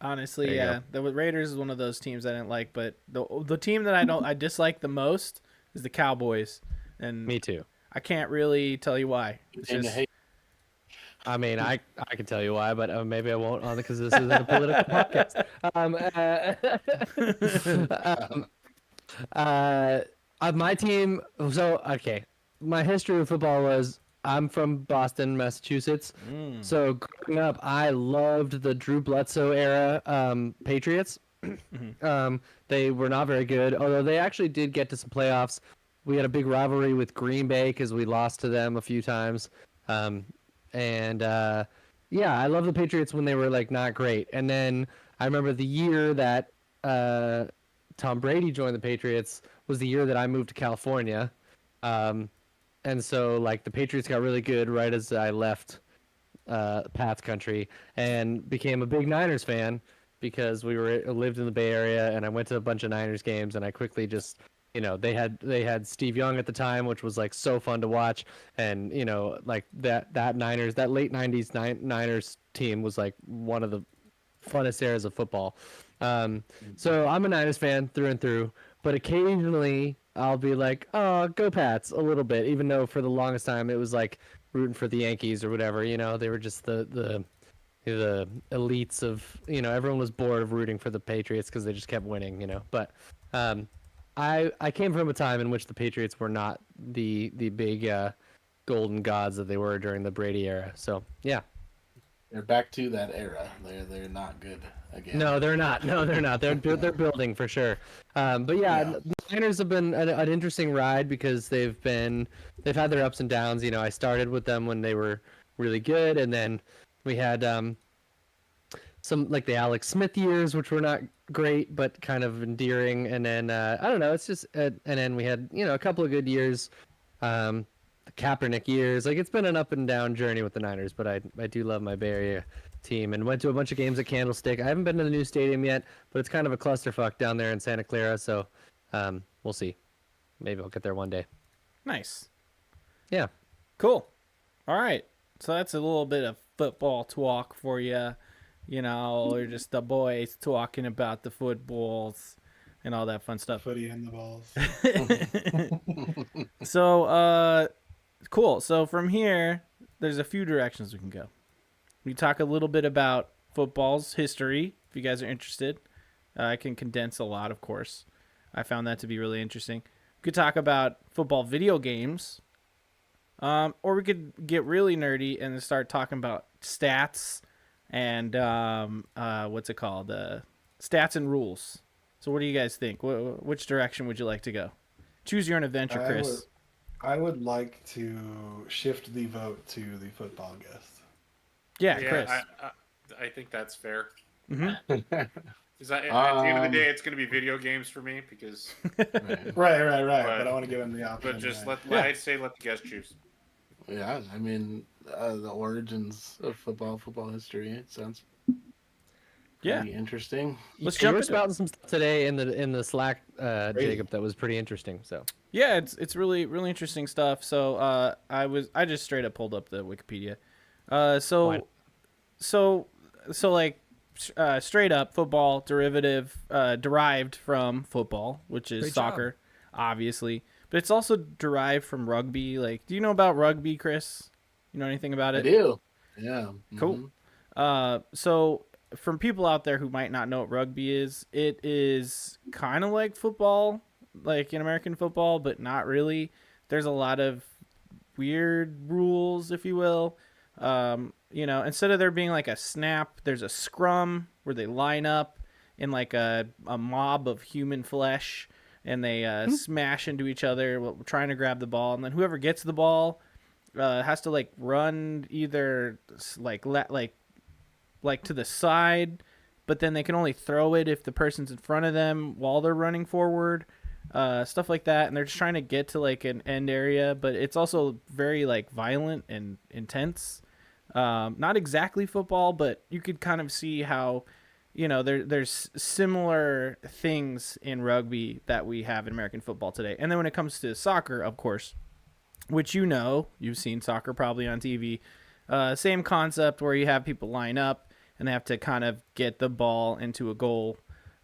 Honestly, yeah, the Raiders is one of those teams I didn't like, but the team that I dislike the most is the Cowboys, and me too. I can't really tell you why. It's just. I mean, I can tell you why, but maybe I won't because this isn't a political podcast. My team. So okay, my history with football was I'm from Boston, Massachusetts. So growing up, I loved the Drew Bledsoe era Patriots. They were not very good, although they actually did get to some playoffs. We had a big rivalry with Green Bay because we lost to them a few times. I love the Patriots when they were not great. And then I remember the year that Tom Brady joined the Patriots was the year that I moved to California. And so the Patriots got really good right as I left Pat's country and became a big Niners fan because we lived in the Bay Area, and I went to a bunch of Niners games, and I quickly just they had Steve Young at the time, which was so fun to watch, and that Niners, that late '90s Niners team was one of the funnest eras of football. So I'm a Niners fan through and through, but occasionally I'll be oh, go Pats a little bit, even though for the longest time it was rooting for the Yankees or whatever. They were just the elites of everyone was bored of rooting for the Patriots because they just kept winning. But I came from a time in which the Patriots were not the big golden gods that they were during the Brady era. So yeah, they're back to that era. They're not good again. No, they're not. They're building for sure. But yeah, the Niners have been an interesting ride because they've had their ups and downs. I started with them when they were really good, and then we had some the Alex Smith years, which were not great but kind of endearing, and then I don't know, it's just and then we had a couple of good years, the Kaepernick years. It's been an up and down journey with the Niners, but I do love my Bay Area team, and went to a bunch of games at Candlestick. I haven't been to the new stadium yet, but it's kind of a clusterfuck down there in Santa Clara, so we'll see. Maybe I'll get there one day. Nice. Yeah. Cool. All right. So that's a little bit of football talk for you. or just the boys talking about the footballs and all that fun stuff. Footy and the balls. So, cool. So from here, there's a few directions we can go. We talk a little bit about football's history, if you guys are interested. I can condense a lot, of course. I found that to be really interesting. We could talk about football video games. Or we could get really nerdy and start talking about stats and what's it called? Stats and rules. So what do you guys think? Which direction would you like to go? Choose your own adventure, Chris. I would like to shift the vote to the football guest. Yeah, Chris. I think that's fair. Mm-hmm. Is that, at the end of the day, it's going to be video games for me because. Right. But I want to give him the option. But just right? I'd say let the guest choose. Yeah, I mean, the origins of football history. It sounds pretty interesting. Let's You jump were into it. spouting some stuff today in the Slack, Jacob, that was pretty interesting. So Yeah, it's really really interesting stuff. So I just straight up pulled up the Wikipedia. Straight up football derived from football, which is Great soccer, obviously. But it's also derived from rugby. Like, do you know about rugby, Chris? You know anything about I it? do. Yeah. Cool. So from people out there who might not know what rugby is, it is kind of like football, like in American football, but not really. There's a lot of weird rules, if you will. Instead of there being like a snap, there's a scrum where they line up in like a mob of human flesh and they smash into each other trying to grab the ball. And then whoever gets the ball has to like run either like to the side, but then they can only throw it if the person's in front of them while they're running forward. Stuff like that, and they're just trying to get to like an end area, but it's also very like violent and intense. Not exactly football, but you could kind of see how, there's similar things in rugby that we have in American football today. And then when it comes to soccer, of course, which you've seen soccer probably on TV, same concept where you have people line up and they have to kind of get the ball into a goal.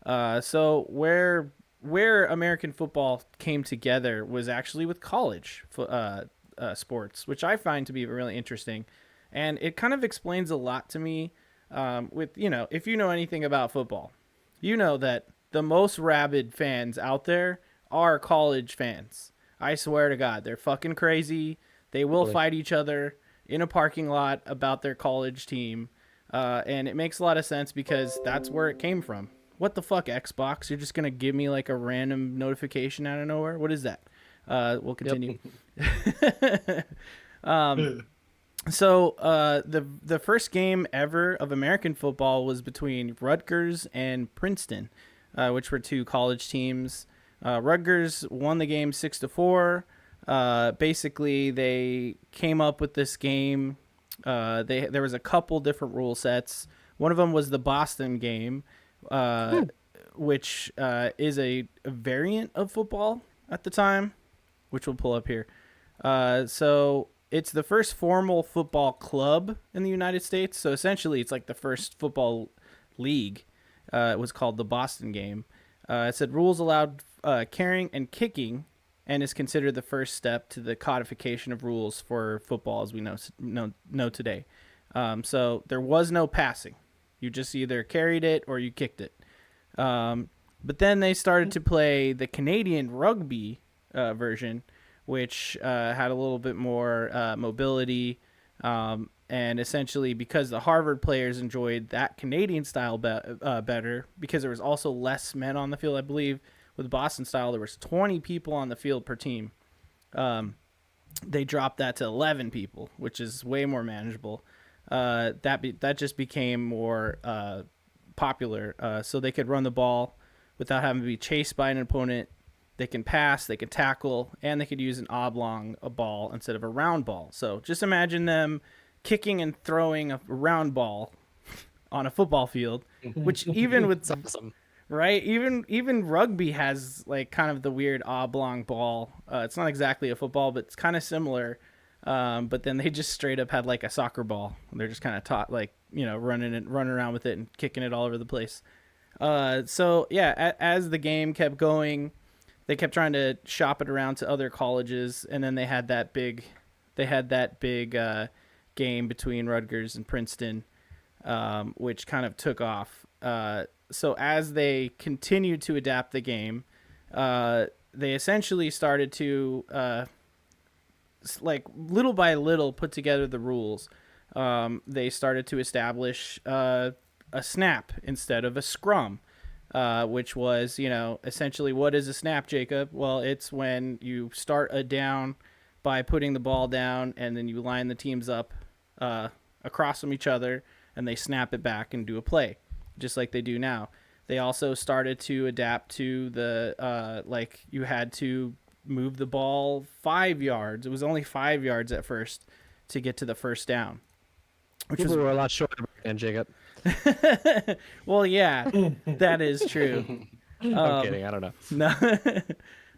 So where American football came together was actually with college sports, which I find to be really interesting. And it kind of explains a lot to me if you know anything about football, you know that the most rabid fans out there are college fans. I swear to God, they're fucking crazy. They will fight each other in a parking lot about their college team. And it makes a lot of sense because that's where it came from. What the fuck, Xbox? You're just going to give me like a random notification out of nowhere? What is that? We'll continue. So the first game ever of American football was between Rutgers and Princeton, which were two college teams. Rutgers won the game 6-4. Basically, they came up with this game. There was a couple different rule sets. One of them was the Boston game, which is a variant of football at the time, which we'll pull up here. So it's the first formal football club in the United States. So essentially, it's like the first football league. It was called the Boston game. It said rules allowed carrying and kicking, and is considered the first step to the codification of rules for football as we know today. So there was no passing. You just either carried it or you kicked it. But then they started to play the Canadian rugby version, which had a little bit more mobility. And essentially, because the Harvard players enjoyed that Canadian style better, because there was also less men on the field, I believe. With Boston style, there was 20 people on the field per team. They dropped that to 11 people, which is way more manageable. That just became more popular, so they could run the ball without having to be chased by an opponent. They can pass, they can tackle, and they could use an oblong ball instead of a round ball. So just imagine them kicking and throwing a round ball on a football field, which even with awesome. Right, even rugby has like kind of the weird oblong ball. It's not exactly a football, but it's kind of similar. But then they just straight up had like a soccer ball. They're just kind of running around with it and kicking it all over the place. So yeah, as the game kept going, they kept trying to shop it around to other colleges, and then they had that big game between Rutgers and Princeton, which kind of took off. So as they continued to adapt the game, they essentially started to like little by little put together the rules. They started to establish a snap instead of a scrum, which was, essentially, what is a snap, Jacob? Well, it's when you start a down by putting the ball down, and then you line the teams up across from each other, and they snap it back and do a play, just like they do now. They also started to adapt to the you had to move the ball 5 yards. It was only 5 yards at first to get to the first down. People were a lot shorter back then, Jacob. Well, yeah, that is true. I'm kidding. I don't know.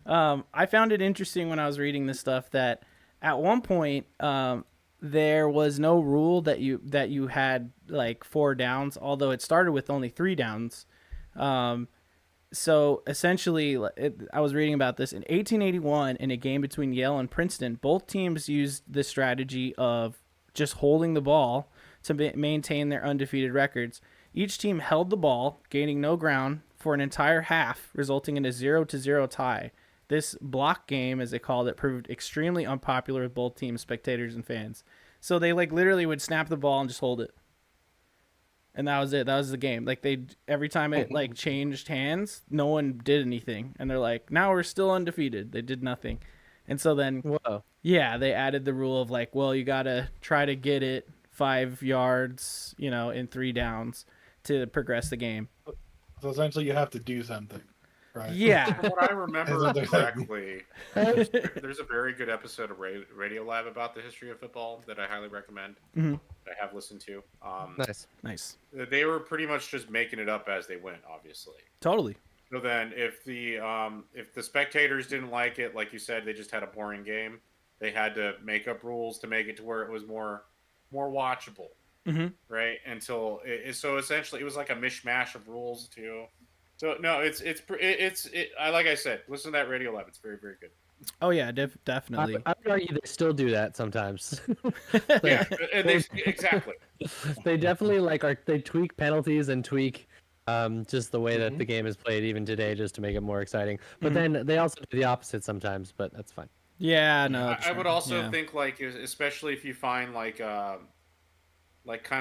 No. I found it interesting when I was reading this stuff that at one point there was no rule that you had like 4 downs, although it started with only 3 downs. So essentially, I was reading about this in 1881 in a game between Yale and Princeton. Both teams used the strategy of just holding the ball to maintain their undefeated records. Each team held the ball, gaining no ground for an entire half, resulting in a 0-0 tie. This block game, as they called it, proved extremely unpopular with both teams, spectators, and fans. So they literally would snap the ball and just hold it. And that was it. That was the game. Every time it changed hands, no one did anything. And they're like, now we're still undefeated. They did nothing. And so then, yeah, they added the rule of you got to try to get it 5 yards, in 3 downs to progress the game. So essentially, you have to do something, right? Yeah. From what I remember correctly, there's a very good episode of Radio Lab about the history of football that I highly recommend. Mm-hmm. That I have listened to. Nice. They were pretty much just making it up as they went, obviously. Totally. So then, if the spectators didn't like it, like you said, they just had a boring game. They had to make up rules to make it to where it was more watchable, right? Until so essentially, it was like a mishmash of rules too. So no, it's like I said, listen to that Radio Lab. It's very, very good. Oh yeah, definitely. I would argue they still do that sometimes. Yeah, and exactly. They definitely they tweak penalties and tweak just the way that the game is played even today, just to make it more exciting. But then they also do the opposite sometimes. But that's fine. Yeah, no. I would also think especially if you find kind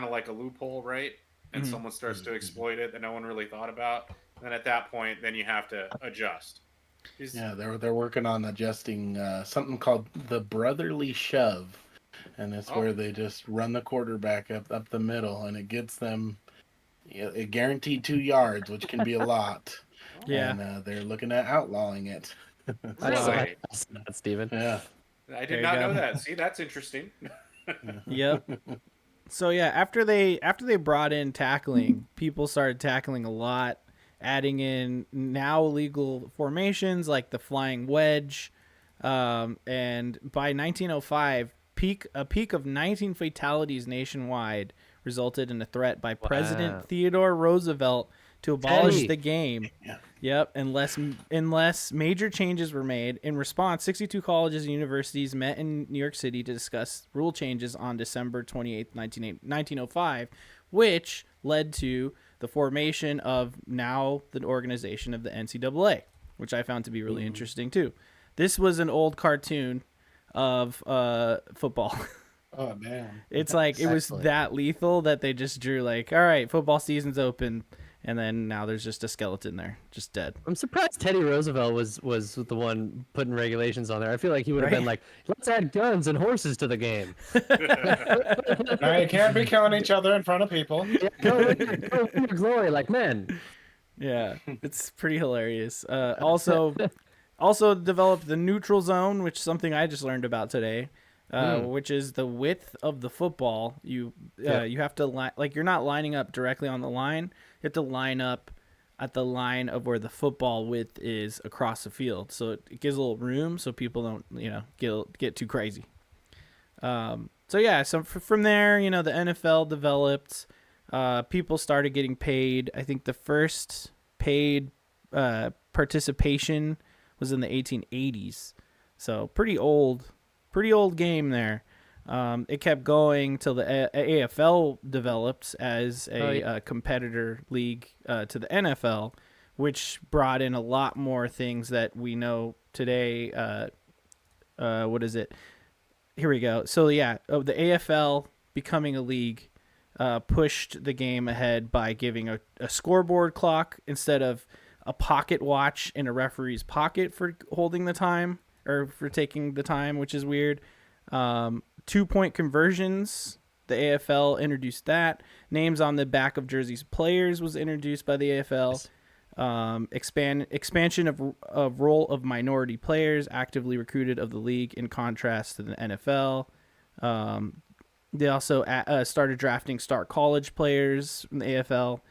of like a loophole, right? And someone starts to exploit it that no one really thought about. Then at that point, then you have to adjust. Yeah, they're working on adjusting something called the brotherly shove, and it's where they just run the quarterback up the middle, and it gets them a guaranteed 2 yards, which can be a lot. Yeah, and they're looking at outlawing it. Really? That's Steven. Yeah, I did not know that. See, that's interesting. Yep. So yeah, after they brought in tackling, people started tackling a lot, adding in now legal formations like the flying wedge, and by 1905, a peak of 19 fatalities nationwide resulted in a threat by President Theodore Roosevelt to abolish the game. Yeah. Yep, unless major changes were made. In response, 62 colleges and universities met in New York City to discuss rule changes on December 28, 1905, which led to the formation of now the organization of the NCAA, which I found to be really interesting too. This was an old cartoon of football. Oh man! It's it was that lethal that they just drew all right, football season's open. And then now there's just a skeleton there, just dead. I'm surprised Teddy Roosevelt was the one putting regulations on there. I feel like he would have been like, let's add guns and horses to the game. Now you can't be killing each other in front of people. Yeah, go in your glory like men. Yeah, it's pretty hilarious. Also developed the neutral zone, which is something I just learned about today. Which is the width of the football. You have to you're not lining up directly on the line. You have to line up at the line of where the football width is across the field. So it gives a little room so people don't get too crazy. So from there, the NFL developed people started getting paid. I think the first paid participation was in the 1880s. So pretty old game there. It kept going till the AFL developed as a competitor league to the NFL, which brought in a lot more things that we know today. What is it? Here we go. So the AFL becoming a league pushed the game ahead by giving a scoreboard clock instead of a pocket watch in a referee's pocket for holding the time or for taking the time, which is weird. 2-point conversions, the AFL introduced that. Names on the back of jerseys of players was introduced by the AFL. Expansion of role of minority players actively recruited of the league in contrast to the NFL. They also started drafting star college players from the AFL.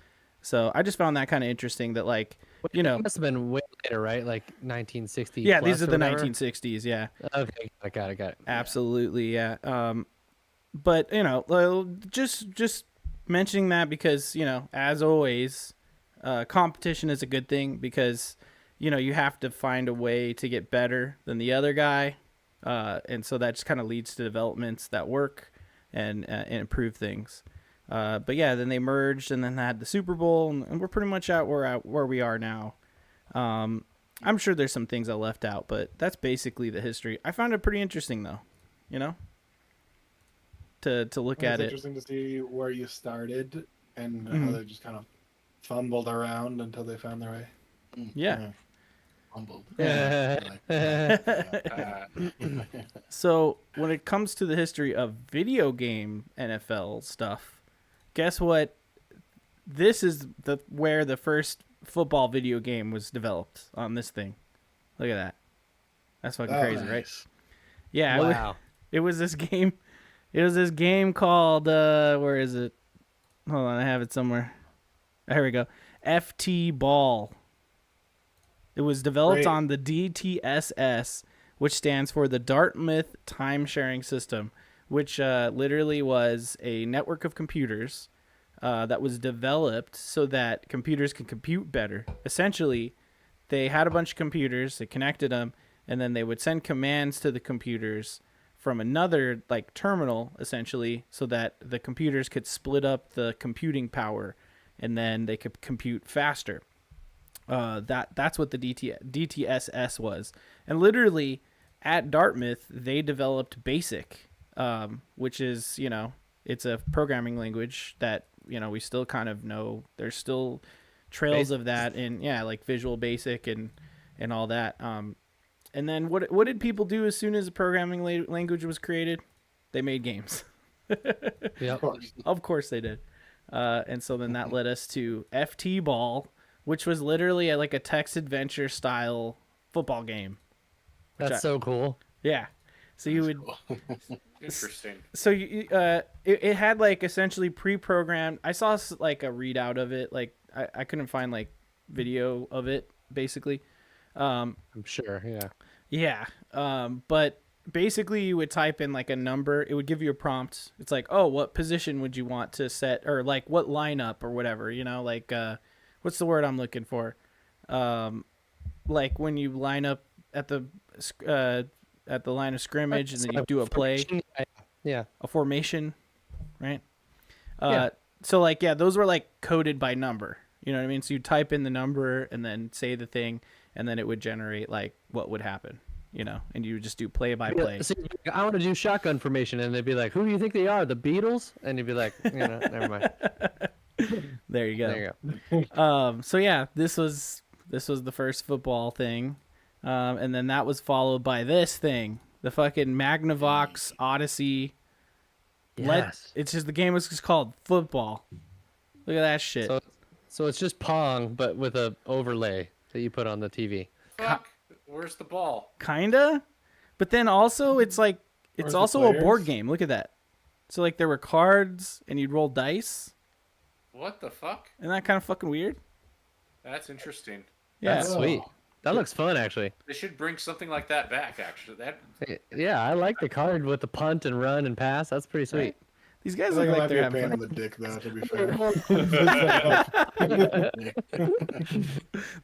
So I just found that kind of interesting that, like, you know, it must have been way later, right? Like 1960. Yeah, plus these are or the whatever? 1960s. Yeah. Okay, I got it. Absolutely, yeah. But you know, just mentioning that because, you know, as always, competition is a good thing because, you know, you have to find a way to get better than the other guy, and so that just kind of leads to developments that work and improve things. But yeah, then they merged and then had the Super Bowl, and we're pretty much at where we are now. I'm sure there's some things I left out, but that's basically the history. I found it pretty interesting, though, you know, to look at It's it. interesting to see where you started and how they just kind of fumbled around until they found their way. Yeah. Humbled. So when it comes to the history of video game NFL stuff, guess what? This is where the first football video game was developed on this thing. Look at that. That's fucking crazy, right? Yeah. Wow. It was this game. It was this game called where is it? Hold on, I have it somewhere. Here we go. FT Ball. It was developed on the DTSS, which stands for the Dartmouth Time Sharing System, which literally was a network of computers that was developed so that computers can compute better. Essentially, they had a bunch of computers, they connected them, and then they would send commands to the computers from another like terminal, essentially, so that the computers could split up the computing power, and then they could compute faster. That's what the DTSS was. And literally at Dartmouth, they developed BASIC, which is, you know, it's a programming language that, you know, we still kind of know. There's still trails of that in, yeah, like Visual Basic and all that. And then what did people do as soon as the programming language was created? They made games. Yeah. Of course they did. And so then that led us to FT Ball, which was literally like a text adventure style football game. That's so cool. Yeah. So you would Interesting. So it had like essentially pre-programmed. I saw like a readout of it. Like I couldn't find like video of it basically. I'm sure. Yeah. Yeah. But basically you would type in like a number. It would give you a prompt. It's like, oh, what position would you want to set, or like what lineup or whatever, you know, like what's the word I'm looking for? Like when you line up at the line of scrimmage and then you do a play. Yeah. A formation, right? Yeah. So like, yeah, those were like coded by number. You know what I mean? So you type in the number and then say the thing, and then it would generate like what would happen, you know, and you would just do play by play. So I want to do shotgun formation, and they'd be like, "Who do you think they are? The Beatles?" And you'd be like, "You know, never mind." There you go. There you go. So yeah, this was the first football thing, and then that was followed by this thing, the fucking Magnavox Odyssey. Yes. It's just, the game was just called football. Look at that shit. So it's just Pong, but with a overlay that you put on the TV. Fuck. Where's the ball? Kinda, but then also it's like it's Where's the also a board players? game. Look at that. So like there were cards and you'd roll dice. What the fuck? Isn't that kind of fucking weird? That's interesting. Yeah. That's sweet. That looks fun, actually. They should bring something like that back. Actually, that Yeah, I like the card with the punt and run and pass. That's pretty sweet. These I guys think look it like might be they're a pain having in fun. the dick, though. To be fair,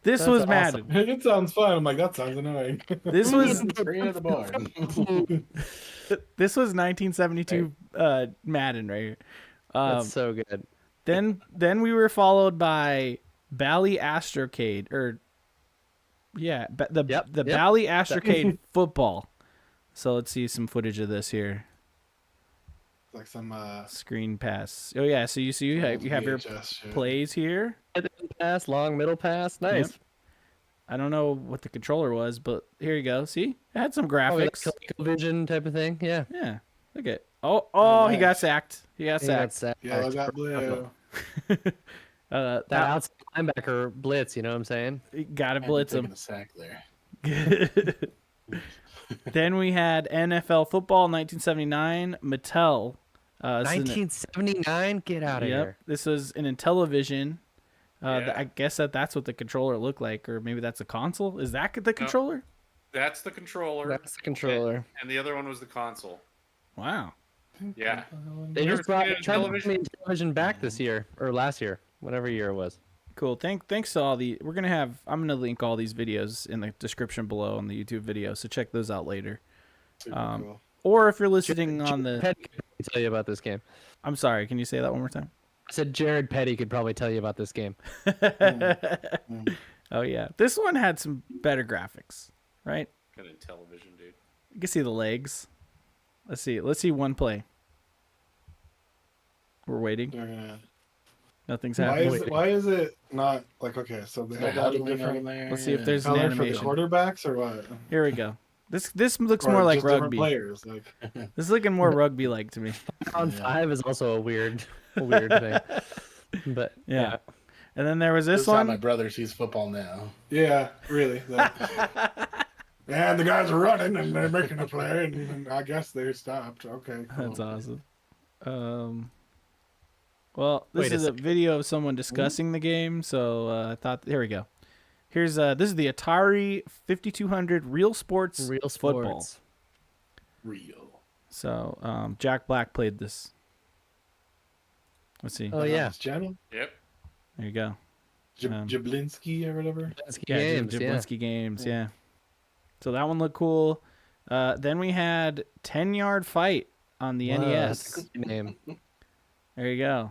This That's was awesome. Madden. it sounds fun. I'm like, that sounds annoying. This was Screen of the board. this was 1972 Madden right here. That's so good. Then we were followed by Bally Astrocade the Yep. Bally Astrocade football. So let's see some footage of this here. Like some Screen pass. Oh yeah, so you see you have your VHS shit. plays here. Pass, long middle pass. Nice. Yep. I don't know what the controller was, but here you go. See? It had some Oh, like graphics. ColecoVision type of thing. Yeah. Yeah. Look at. Oh, he got nice. sacked. He got He got sacked. sacked. Yellow got blue. That outside linebacker blitz, you know what I'm saying?Got to blitz Taking him. a sack there. Then we had NFL football 1979 Mattel. This is an- 1979. Get out of Yep. here. This was an Intellivision. Yeah. I guess that's what the controller looked like, or maybe that's a console. Is that the controller? That's the controller. That's the controller. And the other one was the console. Wow. Yeah. They You just ever brought seen it in tried to bring television? the television back this year or last year, whatever year it was. Cool. Thanks to all the. I'm gonna link all these videos in the description below on the YouTube video, so check those out later. Super cool. Or if you're listening on the. Petty could probably tell you about this game. I'm sorry. Can you say that one more time? I said Jared Petty could probably tell you about this game. Oh yeah, this one had some better graphics, right? Got in television, dude. You can see the legs. Let's see one play. We're waiting. They're gonna- Nothing's Why happening. is it not like okay? So they They're have all the huddling over different there. Let's see if there's an color for the animation. quarterbacks or what? Here we go. This looks Or more like just different rugby. players. Like This is looking more rugby-like to me. On 5 is also a weird thing. But Yeah. And then there was This this is how my one. brother sees football now. yeah, really. And the guys are running and they're making a play, and I guess they stopped. Okay, cool. That's awesome. Well, this Wait a is a second. video of someone discussing the game, so I thought, here we go. Here's this is the Atari 5200 Real Sports Real Football. sports. Real. So Jack Black played this. Let's see. Oh yeah. Channel Yep. There you go. Jablinski or whatever. Games, yeah. Jablinski Games, yeah. So that one looked cool. Then we had 10-Yard Fight on the Wow, NES. that's a good name. There you go.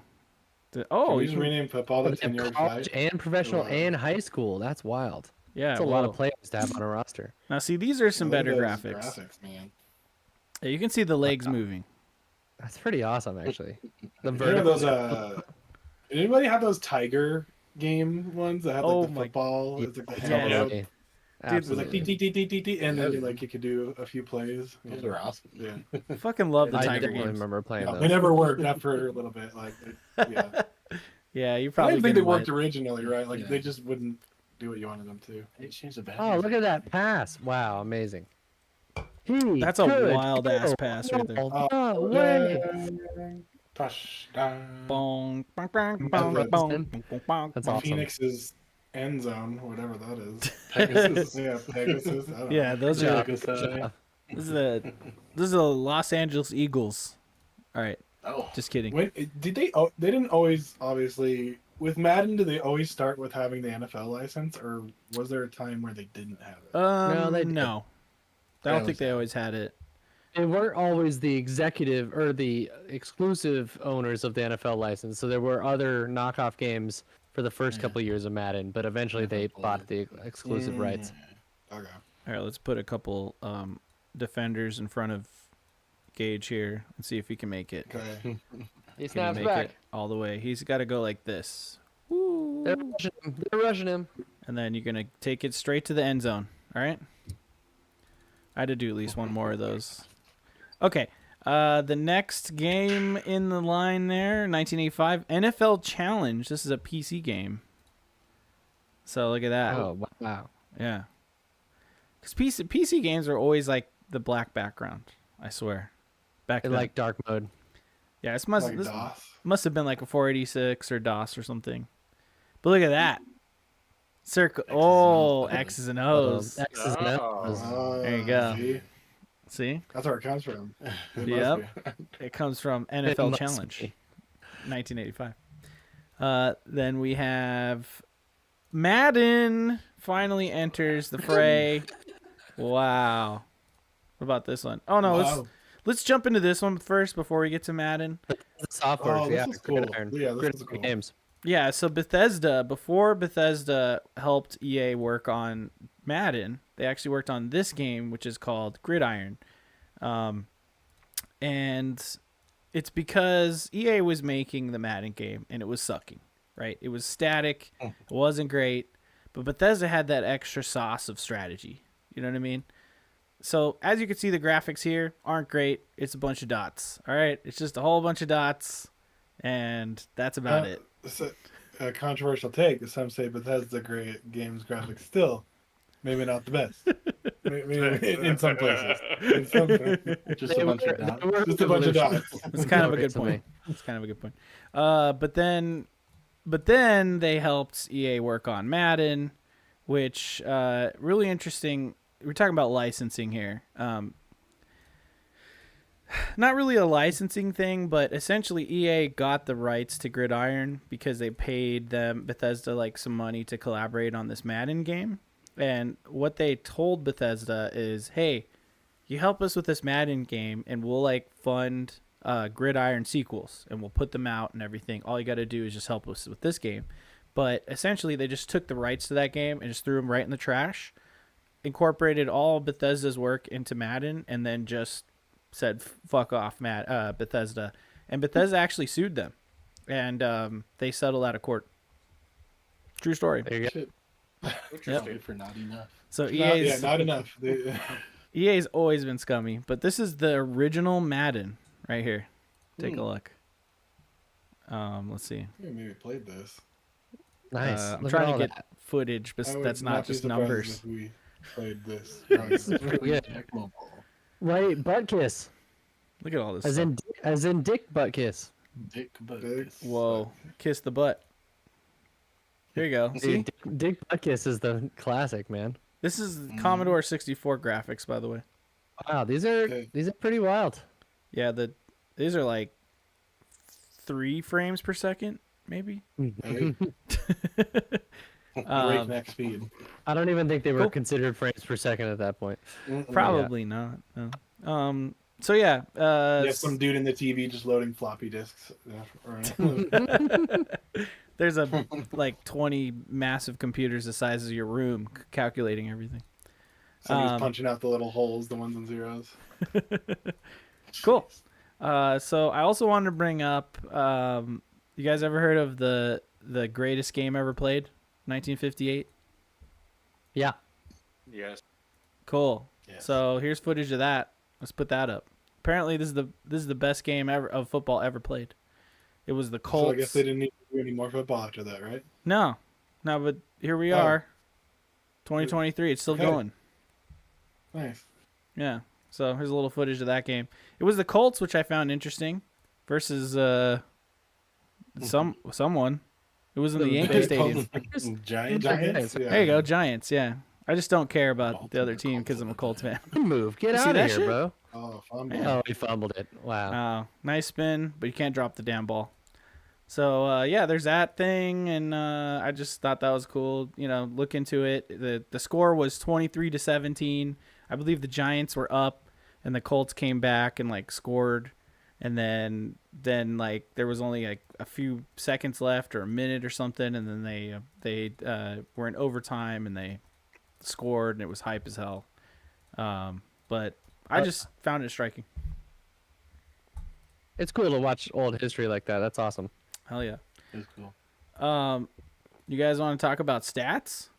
Oh, Oh, we you just can, rename football to They have 10-yard college fight. and professional Wow. and high school. That's wild. yeah. That's a lot of whoa. players to have on a roster. Now see, these are some Look at better those graphics. man. Yeah, you can see the legs moving. That's pretty awesome, actually. The Remember vertical. those? Did anybody have those Tiger game ones that had like Oh the my- football? It's like the Yeah. handheld. Absolutely. It was like dee, Absolutely. dee, dee, dee, dee, dee, and then like you could do a few plays. Those are awesome. Yeah, Fucking love the I Tiger definitely games. remember playing they those. never worked after a little bit. Like, yeah, Yeah, you I probably didn't think they getting worked wet. originally, right? Like Yeah. they just wouldn't do what you wanted them to. They changed the Oh, look at that pass. Wow, amazing. He That's a could wild-ass go pass right there. all the way. Touchdown. Bong, bong, bong, That's bong, right. bong, bong, bong. That's awesome. Phoenix's end zone, whatever that is. Pegasus. Yeah, Pegasus. I don't know. Yeah, those are. Pegasus. This is the Los Angeles Eagles. All right, Oh, just kidding. When did they? Oh, they didn't always. Obviously, with Madden, did they always start with having the NFL license, or was there a time where they didn't have it? No, they didn't. no. I don't think they always had it. They weren't always the executive or the exclusive owners of the NFL license, so there were other knockoff games for the first couple of years of Madden, but eventually they bought the exclusive rights. Okay. All right, let's put a couple defenders in front of Gage here and see if he can make it. Okay. He Can he snaps make back. it all the way? He's got to go like this. They're rushing him. They're rushing him. And then you're going to take it straight to the end zone. All right? I had to do at least one more of those. Okay. The next game in the line there, 1985, NFL Challenge. This is a PC game. So look at that. Oh, wow. Yeah. Because PC games are always like the black background, I swear. Back They then. like dark mode. Yeah, this Like this DOS. must have been like a 486 or DOS or something. But look at that. Circle. Oh, X's and O's. X's and O's. Oh, There you go. see? See, That's where it comes from. It must Yep. be. it comes from It NFL must Challenge, be. 1985. Then we have Madden finally enters the fray. Wow. What about this one? Oh no, Wow. let's jump into this one first before we get to Madden. The software, Oh, this yeah. is cool. Gridiron. Yeah, this is Gridiron cool. games. Yeah, so before Bethesda helped EA work on Madden, they actually worked on this game, which is called Gridiron. And it's because EA was making the Madden game and it was sucking, right? It was static, it wasn't great, but Bethesda had that extra sauce of strategy. You know what I mean? So as you can see, the graphics here aren't great. It's a bunch of dots. All right, it's just a whole bunch of dots, and that's about it. So, a controversial take. Some say Bethesda great games graphics still. Maybe not the best. Maybe in some places. In some places. Just a bunch of dots. Just a bunch of dots. It's kind of a good Works for me. point. It's kind of a good point. But then they helped EA work on Madden, which really interesting. We're talking about licensing here. Not really a licensing thing, but essentially EA got the rights to Gridiron because they paid them Bethesda like some money to collaborate on this Madden game. And what they told Bethesda is, hey, you help us with this Madden game and we'll like fund Gridiron sequels and we'll put them out and everything. All you got to do is just help us with this game. But essentially they just took the rights to that game and just threw them right in the trash, incorporated all Bethesda's work into Madden, and then just said, fuck off, Bethesda. And Bethesda actually sued them. And they settled out of court. True story. There you go. Shit. Interesting. For not enough. So Not enough. EA's always been scummy, but this is the original Madden right here. Take a look. Let's see. Maybe played this. Nice. I'm Look at trying all to get that. footage, but I would that's not be just surprised numbers. if we played this. Pretty good. Tecmo Bowl. Right, butt kiss. Look at all this As stuff. in dick butt kiss. Dick butt. Dick. Whoa. Kiss the butt. Here you go. See? Dude, dick butt kiss is the classic, man. This is Commodore 64 graphics, by the way. Wow, these are pretty wild. Yeah, these are like 3 frames per second, maybe. Hey, breakneck speed. I don't even think they were Cool. considered frames per second at that point. Probably not. No. So yeah. You have some dude in the TV just loading floppy disks. There's a like 20 massive computers the size of your room calculating everything. Somebody's punching out the little holes, the ones and zeros. Cool. So I also wanted to bring up. You guys ever heard of the greatest game ever played, 1958? Yeah. Yes. Cool. Yes. So here's footage of that. Let's put that up. Apparently, this is the best game ever of football ever played. It was the Colts. So I guess they didn't need to do any more football after that, right? No, but here we are, 2023. It's still Okay. going. Nice. Yeah. So here's a little footage of that game. It was the Colts, which I found interesting, versus someone. It was in the Yankee Stadium. Giants. Giants. Yeah. There you go, Giants. Yeah. I just don't care about the other team because I'm a Colts fan. Move. Get You see out that of here, shit? bro. Oh, fun. Oh, he fumbled it. Wow. Nice spin, but you can't drop the damn ball. So yeah, there's that thing, and I just thought that was cool. You know, look into it. The score was 23-17. I believe the Giants were up, and the Colts came back and like scored, and then like there was only like a few seconds left or a minute or something, and then they were in overtime and they scored, and it was hype as hell. But I just found it striking. It's cool to watch old history like that. That's awesome. Hell yeah. That's cool. You guys want to talk about stats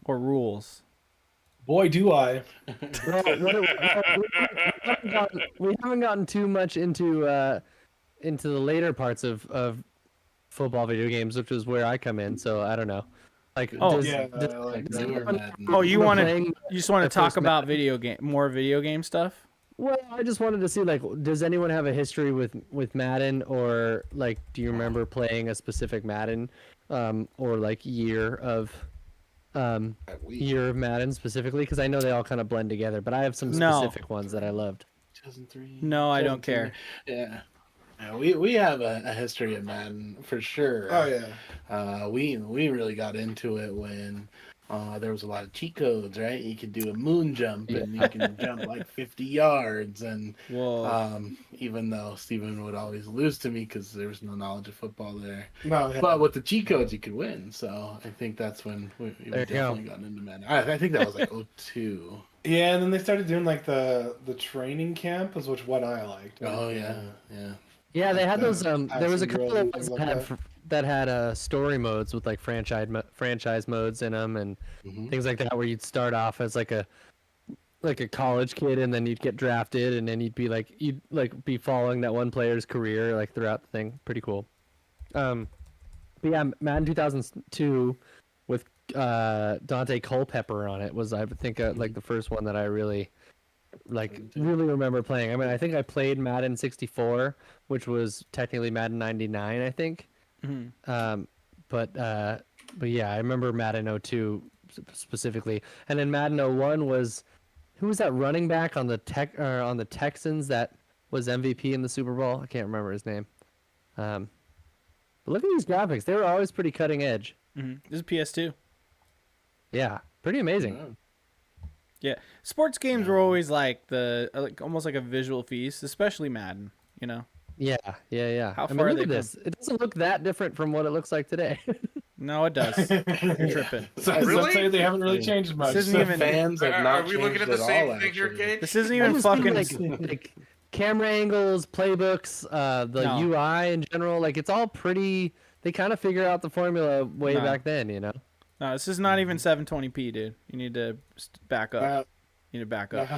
or rules? Boy, do I. Well, we haven't gotten too much into the later parts of football video games, which is where I come in. So I don't know. Like, Oh, Yeah, does I like They that. were Madden. Oh, you remember want to? playing- You just want to the talk first about Madden? more video game stuff? Well, I just wanted to see, like, does anyone have a history with Madden, or like, do you remember playing a specific Madden, or like year of year of Madden specifically? Because I know they all kind of blend together, but I have some No. specific ones that I loved. 2003. No, I don't 2002. care. Yeah. We have a history of Madden for sure. Oh yeah. We really got into it when there was a lot of cheat codes, right? You could do a moon jump and you can jump like 50 yards. And Whoa. even though Steven would always lose to me because there was no knowledge of football there. No, yeah. But with the cheat codes, you could win. So I think that's when we There you definitely gotten into Madden. I think that was like 02. Yeah, and then they started doing like the training camp, is what I liked. Oh, yeah. Yeah. Yeah, they had The those. There was a passing couple drills of and ones things that like had story modes with like franchise modes in them and Mhm. things like that, where you'd start off as like a college kid and then you'd get drafted and then you'd be following that one player's career like throughout the thing. Pretty cool. But yeah, Madden 2002 with Dante Culpepper on it was, I think, like the first one that I really remember playing. I mean, I think I played Madden 64, which was technically Madden 99, I think. Mhm. But yeah, I remember Madden 02 specifically, and then Madden 01 was, who was that running back on the Texans that was MVP in the Super Bowl? I can't remember his name. But look at these graphics; they were always pretty cutting edge. Mhm. This is PS2. Yeah, pretty amazing. Yeah. Yeah, sports games were always like almost like a visual feast, especially Madden. You know. Yeah. How I mean, far look they at this. It doesn't look that different from what it looks like today. No, it does. You're tripping. So, Really? I'd say they haven't really changed much. This isn't even- fans have Are not we looking at changed the at same all, thing here, actually. Gage? This isn't I even just mean, fucking. like camera angles, playbooks, the No. UI in general. Like, it's all pretty. They kind of figure out the formula way No. back then, you know. No, this is not even 720p, dude. You need to back up. You need to back up.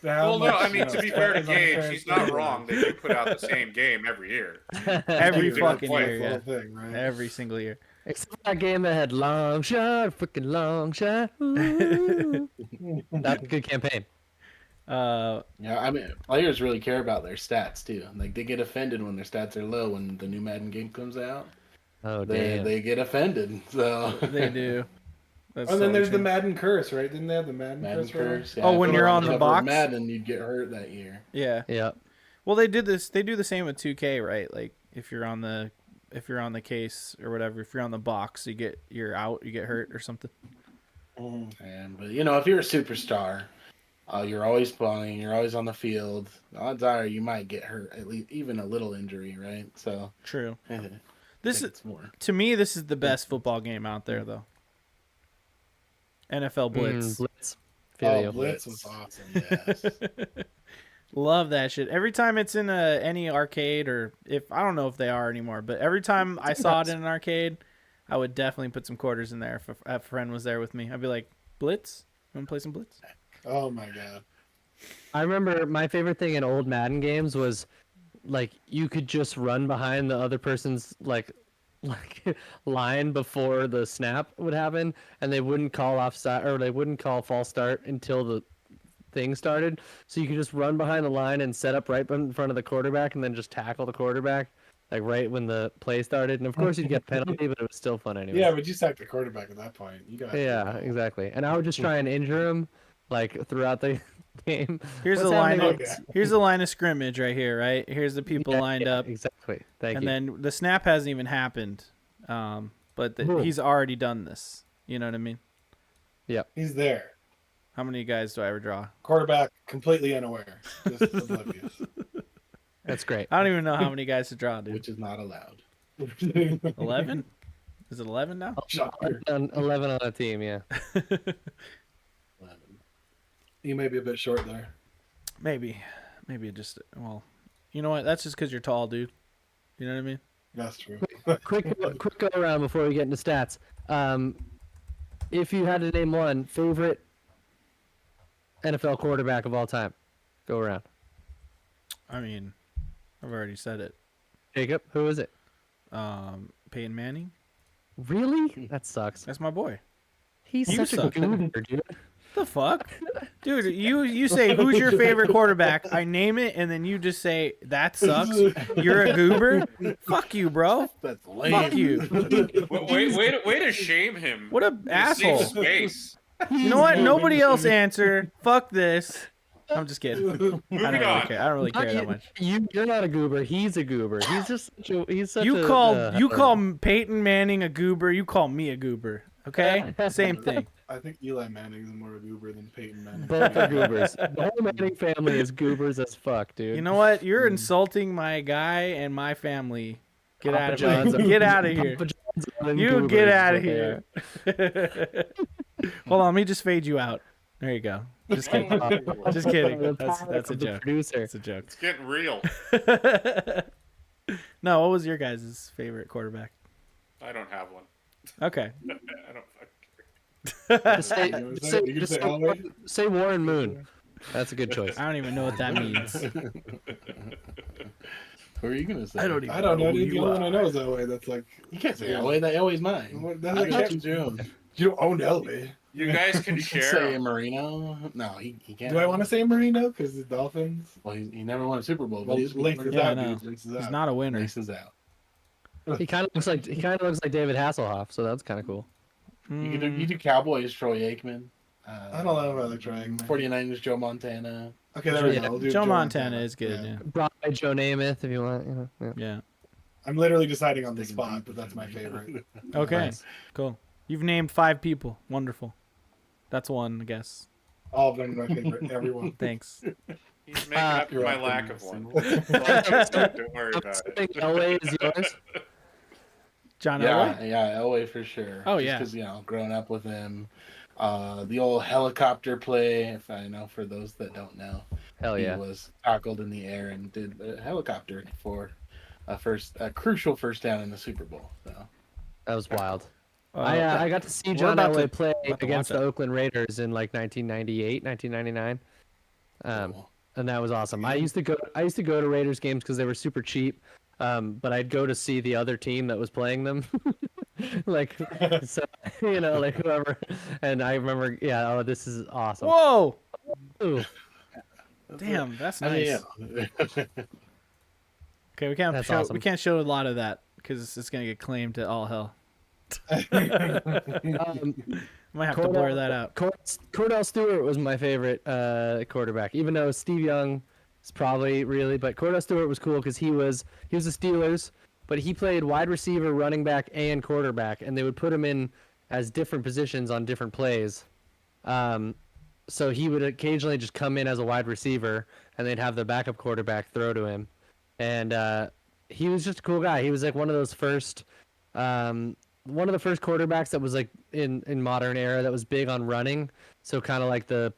Well, no, I mean, to be fair to Gage, he's not wrong. They do put out the same game every year. Every Dude, fucking play year, Full yeah. thing, right? Every single year. Except for that game that had long shot, freaking long shot. Ooh. That's a good campaign. Uh, Yeah, I mean, players really care about their stats too. Like they get offended when their stats are low when the new Madden game comes out. Oh They damn. they get offended. So they do. That's And then so there's the true. Madden curse, right? Didn't they have the Madden, Madden curse? curse. Oh, I when feel you're like on if the you covered box? Madden, you'd get hurt that year. Yeah. Yeah. Well, they did this. They do the same with 2K, right? Like if you're on the case or whatever, if you're on the box, you're out, you get hurt or something. But you know, if you're a superstar, you're always playing, you're always on the field. Odds are you might get hurt, at least even a little injury, right? So True. I This think is it's more. to me, this is the best football game out there, though. NFL Blitz. Blitz. Feel Oh, you. Blitz was awesome. Yes. Love that shit. Every time it's in any arcade, or if I don't know if they are anymore, but every time I saw it in an arcade, I would definitely put some quarters in there if a friend was there with me. I'd be like, Blitz? You want to play some Blitz? Oh my god. I remember my favorite thing in old Madden games was like you could just run behind the other person's like line before the snap would happen, and they wouldn't call offside or they wouldn't call false start until the thing started. So you could just run behind the line and set up right in front of the quarterback, and then just tackle the quarterback like right when the play started. And of course you'd get a penalty, but it was still fun anyway. Yeah, but you sacked the quarterback at that point. You got Yeah, exactly. And I would just try and injure him like throughout the game. Here's What's the line. happening? Here's the line of scrimmage right here. Right here's the people Yeah, lined yeah, up, Exactly. Thank and you. then the snap hasn't even happened. But Boom. he's already done this. You know what I mean? He's there. How many guys do I ever draw? Quarterback completely unaware. Just oblivious. That's great. I don't even know how many guys to draw, dude. Which is not allowed. 11? Is it 11 now? Shocker. 11 on a team, yeah. You may be a bit short there. Maybe it just you know what? That's just because you're tall, dude. You know what I mean? That's true. quick go around before we get into stats. If you had to name one favorite NFL quarterback of all time, go around. I mean, I've already said it. Jacob, who is it? Peyton Manning. Really? That sucks. That's my boy. He's You such a suck. goober, dude. The fuck? Dude, you say, who's your favorite quarterback? I name it, and then you just say, that sucks. You're a goober? Fuck you, bro. That's lame. Fuck you. Way to shame him. What a asshole. Safe space. You know what? Nobody else answer. Fuck this. I'm just kidding. I Moving don't really on. care. I don't really care that much. You're not a goober. He's a goober. He's just he's such You a, call Peyton Manning a goober. You call me a goober. Okay? Same thing. I think Eli Manning is more of a goober than Peyton Manning. both are goobers. The whole Manning family is goobers as fuck, dude. You know what? You're insulting my guy and my family. Get Papa out of John's here. Get out of here. Papa John's and You goobers get is out of what they here. are. Hold on, let me just fade you out. There you go. Just kidding. Just kidding. That's a The joke. producer. That's a joke. It's getting real. No, what was your guys' favorite quarterback? I don't have one. Okay. I don't. Just say, You just say, can just say say, Elway? say Warren Moon. That's a good choice. I don't even know what that means. Who are you gonna say? I don't know. Dude, the only one I know is Elway. That's like You can't say Elway. That Elway's mine. What- I that's got like, choose your own. you don't own Elway. You guys can You can say share. Marino. No, he can't. Do I want to say Marino because the Dolphins? Well, he never won a Super Bowl. Well, But he's laces Yeah, I out, know. dude. Laces He's out. not a winner. Races out. He kind of looks like David Hasselhoff, so that's kind of cool. You do Cowboys, Troy Aikman. I don't know about the trying. 49ers, Joe Montana. Okay, there we Yeah. go. I'll do Joe Montana is good, yeah. Broadway Joe Namath, if you want. Yeah. Yeah. I'm literally deciding on the spot, but that's my favorite. Okay. Nice. Cool. You've named 5 people. Wonderful. That's one, I guess. All of them are my favorite. Everyone. Thanks. He's making up for you're my welcome, lack of Mason. one. Don't worry I'm about saying it. LA is yours. John Elway? Yeah, Elway for sure. Oh, Just yeah. because growing up with him, the old helicopter play. If I know, for those that don't know, Hell yeah. he was tackled in the air and did a helicopter for a crucial first down in the Super Bowl. So That was wild. Uh, I got to see we're John about Elway to- play about to against watch the it. Oakland Raiders in like 1998, 1999. cool. And that was awesome. I used to go to Raiders games because they were super cheap. But I'd go to see the other team that was playing them. Like, so, like whoever. And I remember, this is awesome. Whoa! Ooh, Damn, that's I mean, nice. yeah. Okay, we can't That's show awesome. we can't show a lot of that because it's gonna get claimed to all hell. um, Might have to blur that out. Cordell Stewart was my favorite quarterback, even though Steve Young is probably really, but Cordell Stewart was cool because he was the Steelers, but he played wide receiver, running back, and quarterback, and they would put him in as different positions on different plays. So he would occasionally just come in as a wide receiver, and they'd have the backup quarterback throw to him, and he was just a cool guy. He was like one of those first. One of the first quarterbacks that was like in modern era that was big on running. So kind of like the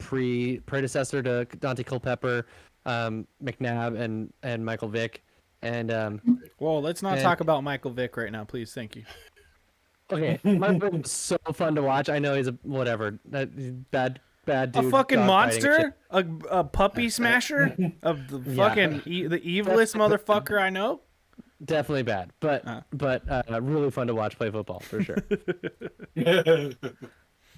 predecessor to Dante Culpepper, McNabb and Michael Vick. And Whoa, let's not And- talk about Michael Vick right now, please. Thank you. okay, Michael Vick was so fun to watch. I know he's a whatever bad dude. A fucking dog fighting monster? A puppy smasher? Of the Yeah. fucking the evilest motherfucker I know? Definitely bad, but really fun to watch play football for sure.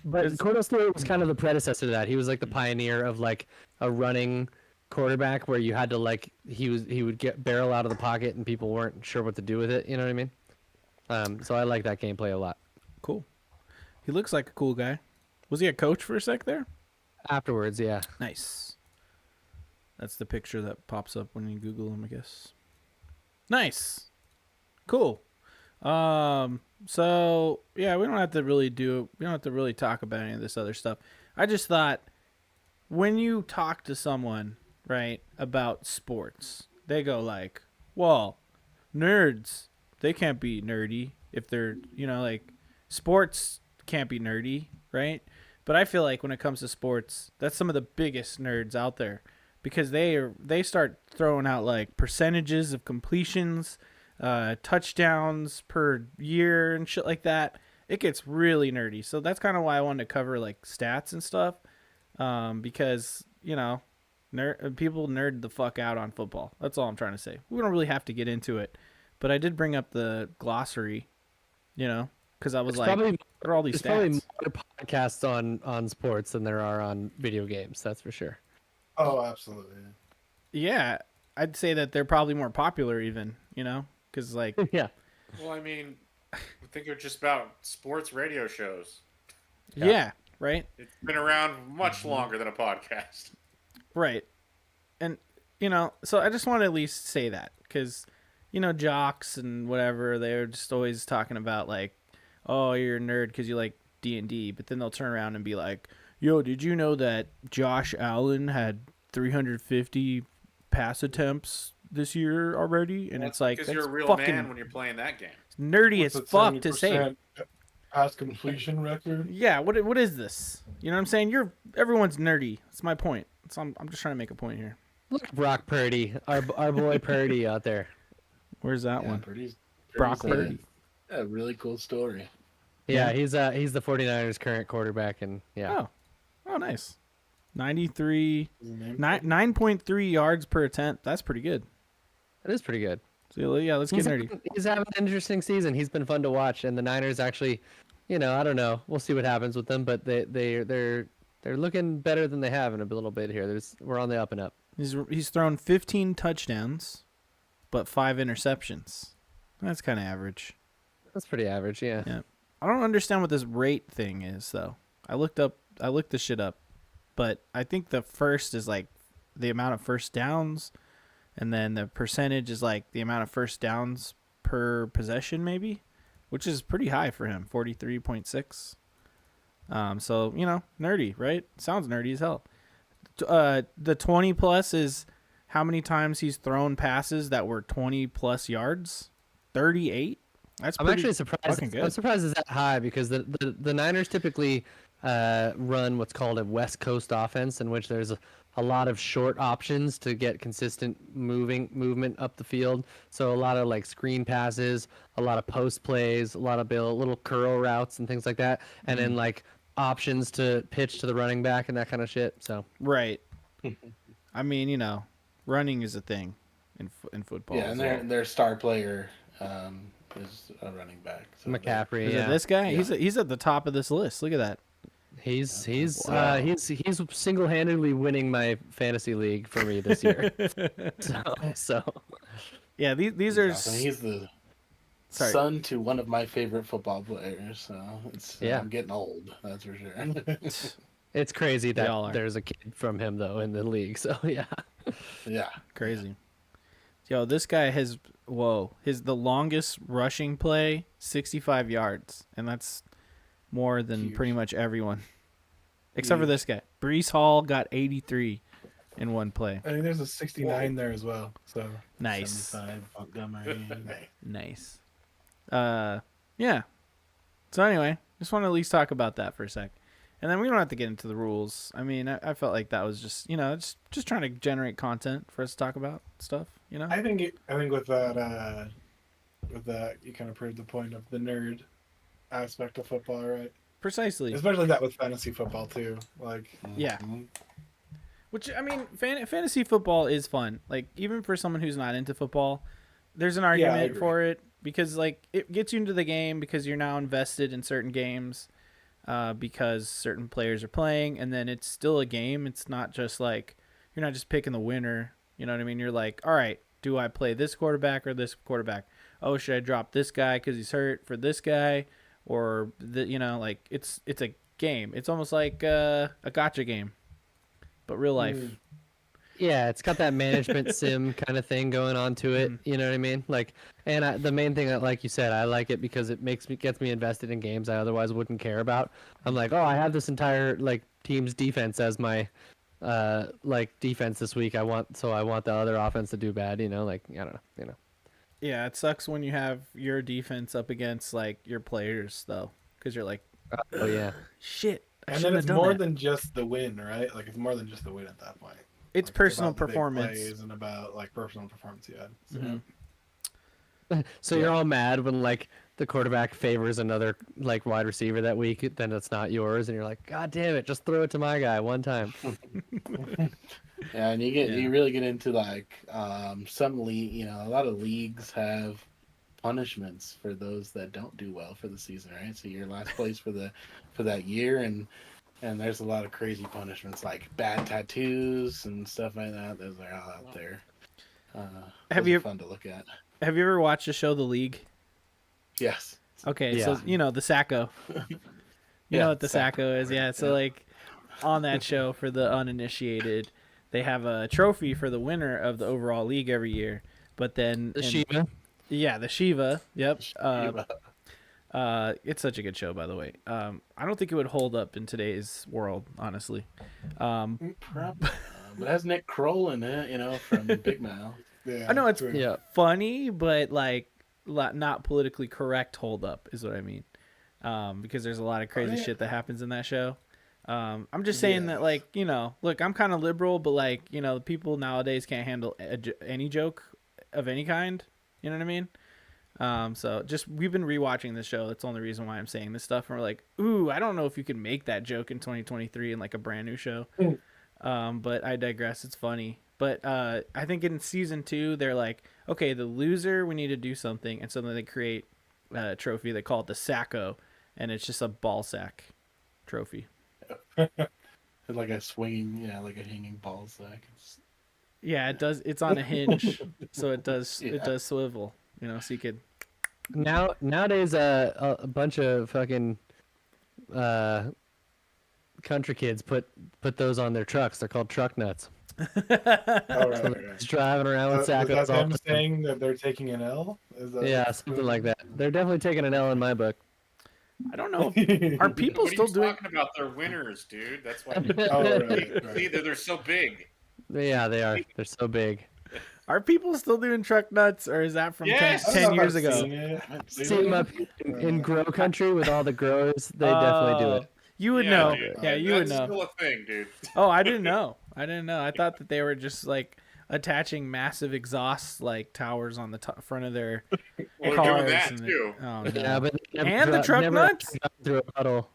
But Cordell Stewart was kind of the predecessor to that. He was like the pioneer of like a running quarterback where you had to like he would get barrel out of the pocket and people weren't sure what to do with it. You know what I mean? So I like that gameplay a lot. Cool. He looks like a cool guy. Was he a coach for a sec there? Afterwards, yeah. Nice. That's the picture that pops up when you Google him, I guess. Nice. Cool. So yeah, we don't have to really talk about any of this other stuff. I just thought when you talk to someone, right, about sports, they go like, well, nerds, they can't be nerdy if they're, like sports can't be nerdy, right? But I feel like when it comes to sports, that's some of the biggest nerds out there because they start throwing out like percentages of completions, touchdowns per year and shit like that. It gets really nerdy. So that's kind of why I wanted to cover like stats and stuff, because people nerd the fuck out on football. That's all I'm trying to say. We don't really have to get into it, but I did bring up the glossary, because I was It's like, probably What are all these There's probably stats? more podcasts on sports than there are on video games. That's for sure. Oh, absolutely. Yeah, I'd say that they're probably more popular even, because like, Yeah. Well, I mean, I think they're just about sports radio shows. yeah, right? It's been around much longer than a podcast. Right. And, so I just want to at least say that because, jocks and whatever, they're just always talking about like, oh, you're a nerd because you like D&D. But then they'll turn around and be like, yo, did you know that Josh Allen had 350 pass attempts this year already? And it's like, because that's you're a real fucking man when you're playing that game. nerdy What's as it, fuck to say. 70% pass completion record. Yeah, what is this? You know what I'm saying? Everyone's nerdy. That's my point. So I'm just trying to make a point here. Look at Brock Purdy, our boy Purdy out there. Where's that one? Purdy's Brock a- Purdy. A really cool story. Yeah, he's the 49ers current quarterback, and yeah. Oh, nice. 93, Is the name? 9.3 yards per attempt. That's pretty good. It is pretty good. So yeah, let's get nerdy. He's having an interesting season. He's been fun to watch, and the Niners actually, I don't know. We'll see what happens with them, but they're looking better than they have in a little bit here. We're on the up and up. He's thrown 15 touchdowns, but 5 interceptions. That's kind of average. That's pretty average, yeah. Yeah. I don't understand what this rate thing is though. I looked this shit up, but I think the first is like the amount of first downs, and then the percentage is like the amount of first downs per possession, maybe, which is pretty high for him, 43.6. So nerdy, right? Sounds nerdy as hell. The 20 plus is how many times he's thrown passes that were 20 plus yards. 38. That's I'm pretty actually surprised. fucking good. I'm surprised it's that high because the Niners typically run what's called a West Coast offense, in which there's a lot of short options to get consistent movement up the field. So a lot of like screen passes, a lot of post plays, a lot of little curl routes and things like that, and then like options to pitch to the running back and that kind of shit. So Right. I mean, running is a thing in football. Yeah, as and well. their star player is a running back. So McCaffrey, Is yeah, it this guy? Yeah. He's at the top of this list. Look at that. he's Wow. he's single-handedly winning my fantasy league for me this year. so Yeah, these are. awesome. He's the Sorry. son to one of my favorite football players, so Yeah. I'm getting old. That's for sure. it's crazy They all are. that there's a kid from him though in the league. So yeah. Yeah. Crazy. Yo, this guy has the longest rushing play, 65 yards, and that's more than Huge. pretty much everyone, except for this guy. Brees Hall got 83 in one play. I think there's a 69 there as well. So Nice. 75 Montgomery. Nice. Yeah. So anyway, just want to at least talk about that for a sec. And then we don't have to get into the rules. I mean, I felt like that was just, just trying to generate content for us to talk about stuff, I think with that you kind of proved the point of the nerd aspect of football, right? Precisely. Especially that with fantasy football too. Like, Yeah. Mhm. Which, I mean, fantasy football is fun. Like, even for someone who's not into football, there's an argument agree. for it because, like, it gets you into the game because you're now invested in certain games because certain players are playing, and then it's still a game. It's not just like, you're not just picking the winner. You know what I mean? You're like, all right, do I play this quarterback or this quarterback? Oh, should I drop this guy because he's hurt for this guy? Or, like, it's a game. It's almost like a gotcha game, but real life. Yeah, it's got that management sim kind of thing going on to it. You know what I mean? Like, and the main thing that, like you said, I like it because it gets me invested in games I otherwise wouldn't care about. I'm like, oh, I have this entire like team's defense as my defense this week. I want the other offense to do bad. Like I don't know. Yeah, it sucks when you have your defense up against like your players though, because you're like, Oh yeah. shit. I and then shouldn't it's have done more that. than just the win, right? Like it's more than just the win at that point. It's Like, personal about the big performance. plays and about like personal performance you had. So. Mhm. So you're all mad when like the quarterback favors another like wide receiver that week, then it's not yours, and you're like, God damn it, just throw it to my guy one time. Yeah, and you really get into like some league. A lot of leagues have punishments for those that don't do well for the season, right? So you're last place for that year, and there's a lot of crazy punishments like bad tattoos and stuff like that. Those are all out there. Fun to look at? Have you ever watched the show The League? Yes. Okay, Yeah. so the Sacco. You know what the Sacco is, yeah. So like on that show, for the uninitiated, they have a trophy for the winner of the overall league every year. But then The Shiva. Yeah, the Shiva. Yep. Shiva. It's such a good show, by the way. I don't think it would hold up in today's world, honestly. Probably. But it has Nick Kroll in it, from Big Mouth. Yeah, I know it's Yeah. funny, but like not politically correct hold up is what I mean. Because there's a lot of crazy shit that happens in that show. I'm just saying that, like, look, I'm kind of liberal, but like, people nowadays can't handle any joke of any kind. You know what I mean? So we've been rewatching this show. That's the only reason why I'm saying this stuff. And we're like, ooh, I don't know if you can make that joke in 2023 in like a brand new show. But I digress. It's funny. But I think in season 2, they're like, okay, the loser, we need to do something. And so then they create a trophy. They call it the Sacco. And it's just a ball sack trophy. Like a swinging, like a hanging ball sack. Yeah, it does. It's on a hinge. So it does swivel, so you could. Nowadays, a bunch of fucking country kids put those on their trucks. They're called truck nuts. right. Just driving around with Is that sackos all them the time. saying that they're taking an L? Is that Yeah, something like that. They're definitely taking an L in my book. I don't know. Are people What are still you doing? talking about? They're winners, dude. That's why. Oh, right. See, they're so big. Yeah, they are. They're so big. Are people still doing truck nuts, or is that from Yes! 10 years ago? See them up in grow country with all the growers. They definitely do it. You would Yeah, know. dude. Yeah, you would That's know. still a thing, dude. Oh, I didn't know. I thought that they were just like attaching massive exhaust like towers on the front of their Well, cars. they're doing that and too. Oh, no. Yeah, but they never And the truck never nuts? through a puddle.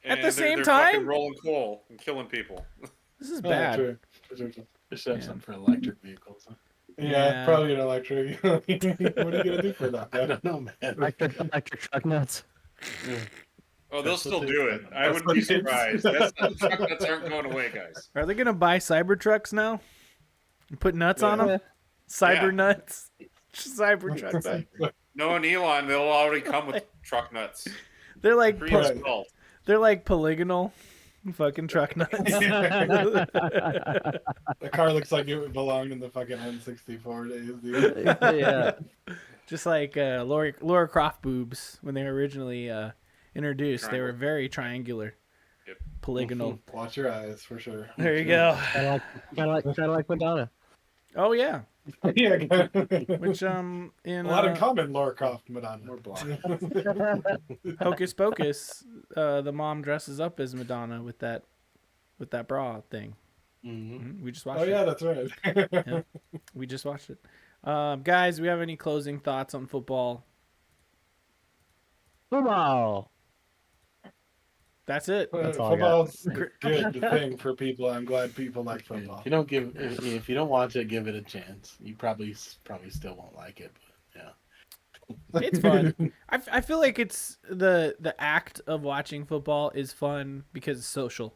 At the And same they're time? fucking rolling coal and killing people. This is Oh, bad. true. They should have something for electric vehicles. Huh? Yeah, Yeah. probably an electric. What are you gonna do for that? I don't know, man. Electric truck nuts. Oh, they'll still do it. I That's wouldn't what be it is. surprised. That's not, truck nuts aren't going away, guys. Are they gonna buy Cybertrucks now? And put nuts on them? Cyber Yeah. nuts. Cybertrucks. No, and Elon, they'll already come with truck nuts. They're like Pre-installed. they're like polygonal fucking truck nuts. The car looks like it belonged in the fucking N64 days, dude. Yeah. Just like Laura Croft boobs when they were originally introduced. They were Triangle. very triangular. Yep. Polygonal. Watch your eyes for sure. There you go. Kind of like Madonna. Oh yeah. Yeah, Which in a lot in common, Laura Croft, Madonna. More blind. Hocus Pocus, the mom dresses up as Madonna with that bra thing. Mm-hmm. We just watched Oh it. yeah, that's right. We just watched it. Guys, do we have any closing thoughts on football? Football. That's it. That's all I got. Football's a good thing for people. I'm glad people like football. If you don't watch it, give it a chance. You probably still won't like it, but yeah. It's fun. I feel like it's the act of watching football is fun because it's social.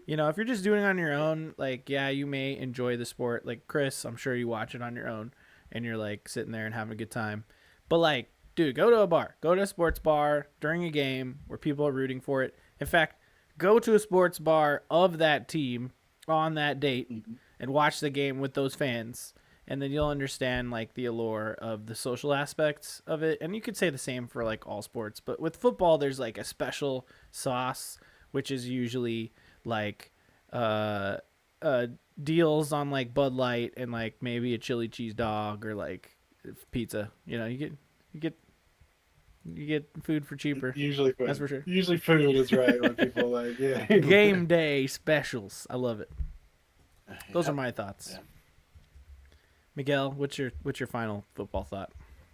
If you're just doing it on your own, like, yeah, you may enjoy the sport. Like Chris, I'm sure you watch it on your own and you're like sitting there and having a good time. But like, dude, go to a bar, go to a sports bar during a game where people are rooting for it. In fact, go to a sports bar of that team on that date and watch the game with those fans. And then you'll understand like the allure of the social aspects of it. And you could say the same for like all sports, but with football, there's like a special sauce, which is usually like deals on like Bud Light and like maybe a chili cheese dog or like pizza. You get food for cheaper. Usually food. That's for sure. Usually food is right when people like, yeah. Game day specials. I love it. Those are my thoughts. Yeah. Miguel, what's your final football thought?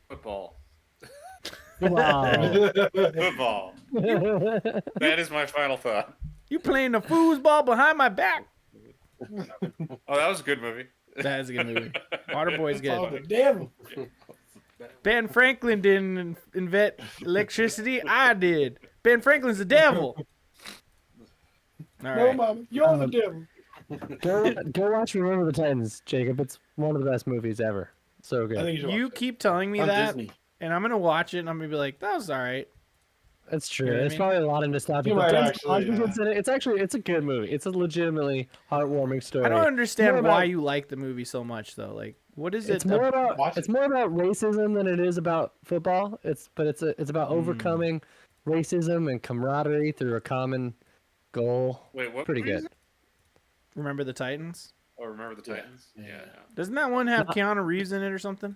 Football. Football. Football. That is my final thought. You playing the foosball behind my back. Oh, that was a good movie. That is a good movie. Waterboy's Oh, the good. devil. Ben Franklin didn't invent electricity. I did. Ben Franklin's the devil. All No, right. Mom, you're the devil. Go watch Remember the Titans, Jacob. It's one of the best movies ever. So I good. think you should You watch it. keep telling me On that, Disney. and I'm gonna watch it, and I'm gonna be like, that was all right. It's true. You know what I It's mean? probably a lot of nostalgia. You but might Denzel actually, Washington's in it. It's a good movie. It's a legitimately heartwarming story. I don't understand More why about- you like the movie so much, though. Like, what is It's it? more about Watch it's it. more about racism than it is about football. It's about overcoming racism and camaraderie through a common goal. Wait, what? Pretty movie is good. it? Remember the Titans? Oh, Remember the Titans? Yeah. Yeah. Doesn't that one have Keanu Reeves in it or something?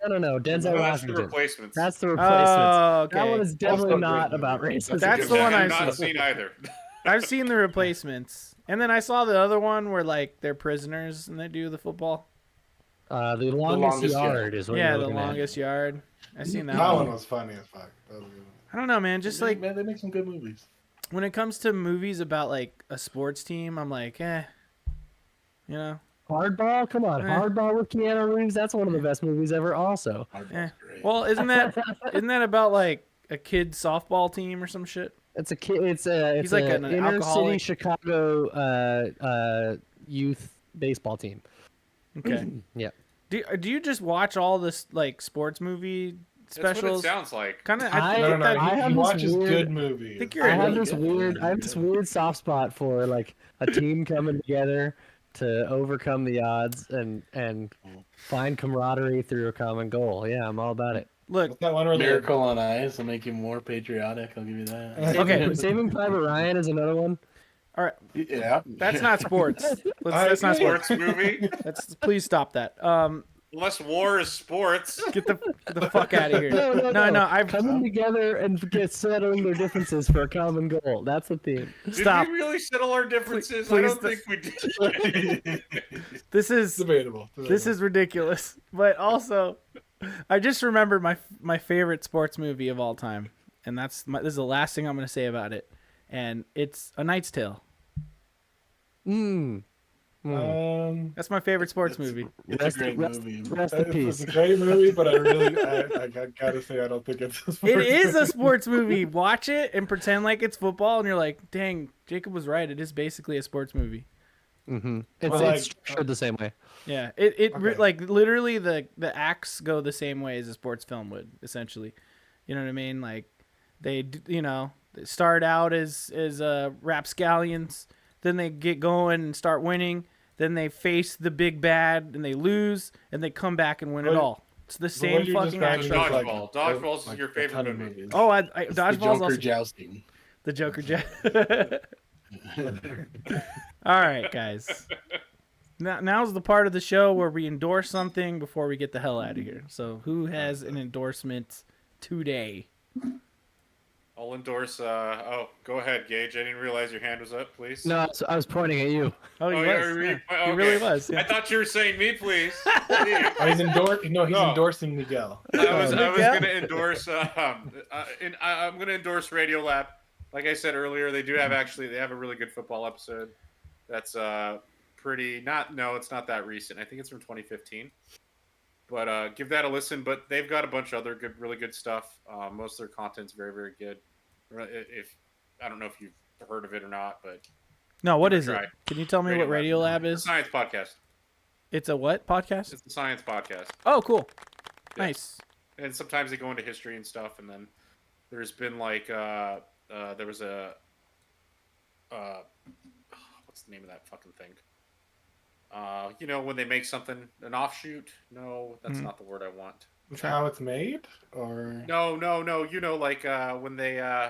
No. Denzel Oh, that's the Washington. replacements. That's the replacemement. Oh, That one okay. is definitely Also a not great about movie. racism. That's Good the one shit. I I've not saw. seen either. I've seen the replacements, and then I saw the other one where like they're prisoners and they do the football. The longest Longest yard is what Yeah, you're the looking at. longest yard. I seen that, That one. one was funny as fuck. That was a good one. I don't know, man. Just like man, they make some good movies. when it comes to movies about like a sports team, I'm like, you know. Hardball? Come on, Hardball with Keanu Reeves. That's one of the best movies ever. Also, Hardball's great. Well, isn't that about like a kid softball team or some shit? it's a kid. It's He's like an an inner city alcoholic. Chicago youth baseball team. Okay. Yeah. Do you just watch all this like sports movie That's what it specials? sounds like. Kind of. I- I No, think no, that no. I have He this watches weird- good movies. I think you're I have really this good. weird soft spot for like a team coming together to overcome the odds and find camaraderie through a common goal. Yeah, I'm all about it. Look, What's that one where they're- Miracle on Ice will make you more patriotic. I'll give you that. Okay. Saving Private Ryan is another one. all right, Yeah. that's not sports. That's not sports. Sports movie? Please stop that. Unless war is sports. Get the fuck out of here. No. I've coming together and settling their differences for a common goal. That's the theme. stop. Did we really settle our differences? Please I don't think we did. This is Debatable. this is ridiculous. But also, I just remembered my favorite sports movie of all time, and this is the last thing I'm going to say about it, and it's A Knight's Tale. That's my favorite sports movie. It's a great movie. Rest in It's peace. a great movie, but I gotta say I don't think it's a sports It is a movie. sports movie. Watch it and pretend like it's football, and you're like, dang, Jacob was right. It is basically a sports movie. It's, Well, like- it's structured the same way. Yeah, Okay. like literally the acts go the same way as a sports film would essentially. You know what I mean? Like they start out as rapscallions, then they get going and start winning, then they face the big bad and they lose, and they come back and win it But- all. It's the same what you fucking described action. is Dodgeball. Dodgeball's your a favorite ton of movie. movies. Oh, It's the Dodgeball's Joker also jousting. the Joker. All right, guys. Now's the part of the show where we endorse something before we get the hell out of here. So, who has an endorsement today? I'll endorse. Go ahead, Gage. I didn't realize your hand was up. Please. No, I was pointing at you. Oh, he Oh, was. yeah, Yeah. He okay. really was. I Yeah. thought you were saying me, please. Oh, he's No. endorsing Miguel. I was Miguel? going to endorse. I'm going to endorse Radiolab. Like I said earlier, they have a really good football episode. That's pretty. It's not that recent. I think it's from 2015. But give that a listen. But they've got a bunch of other really good stuff. Most of their content's very, very good. If I don't know if you've heard of it or not, but No, what Give it is a it? try. Can you tell me what Radiolab. Radiolab is? Science podcast. It's a what podcast? It's a science podcast. Oh, cool. Yeah. Nice. And sometimes they go into history and stuff. And then there's been like there was a what's the name of that fucking thing? When they make something an offshoot. No, that's not the word I want. How it's made, or No. Like when they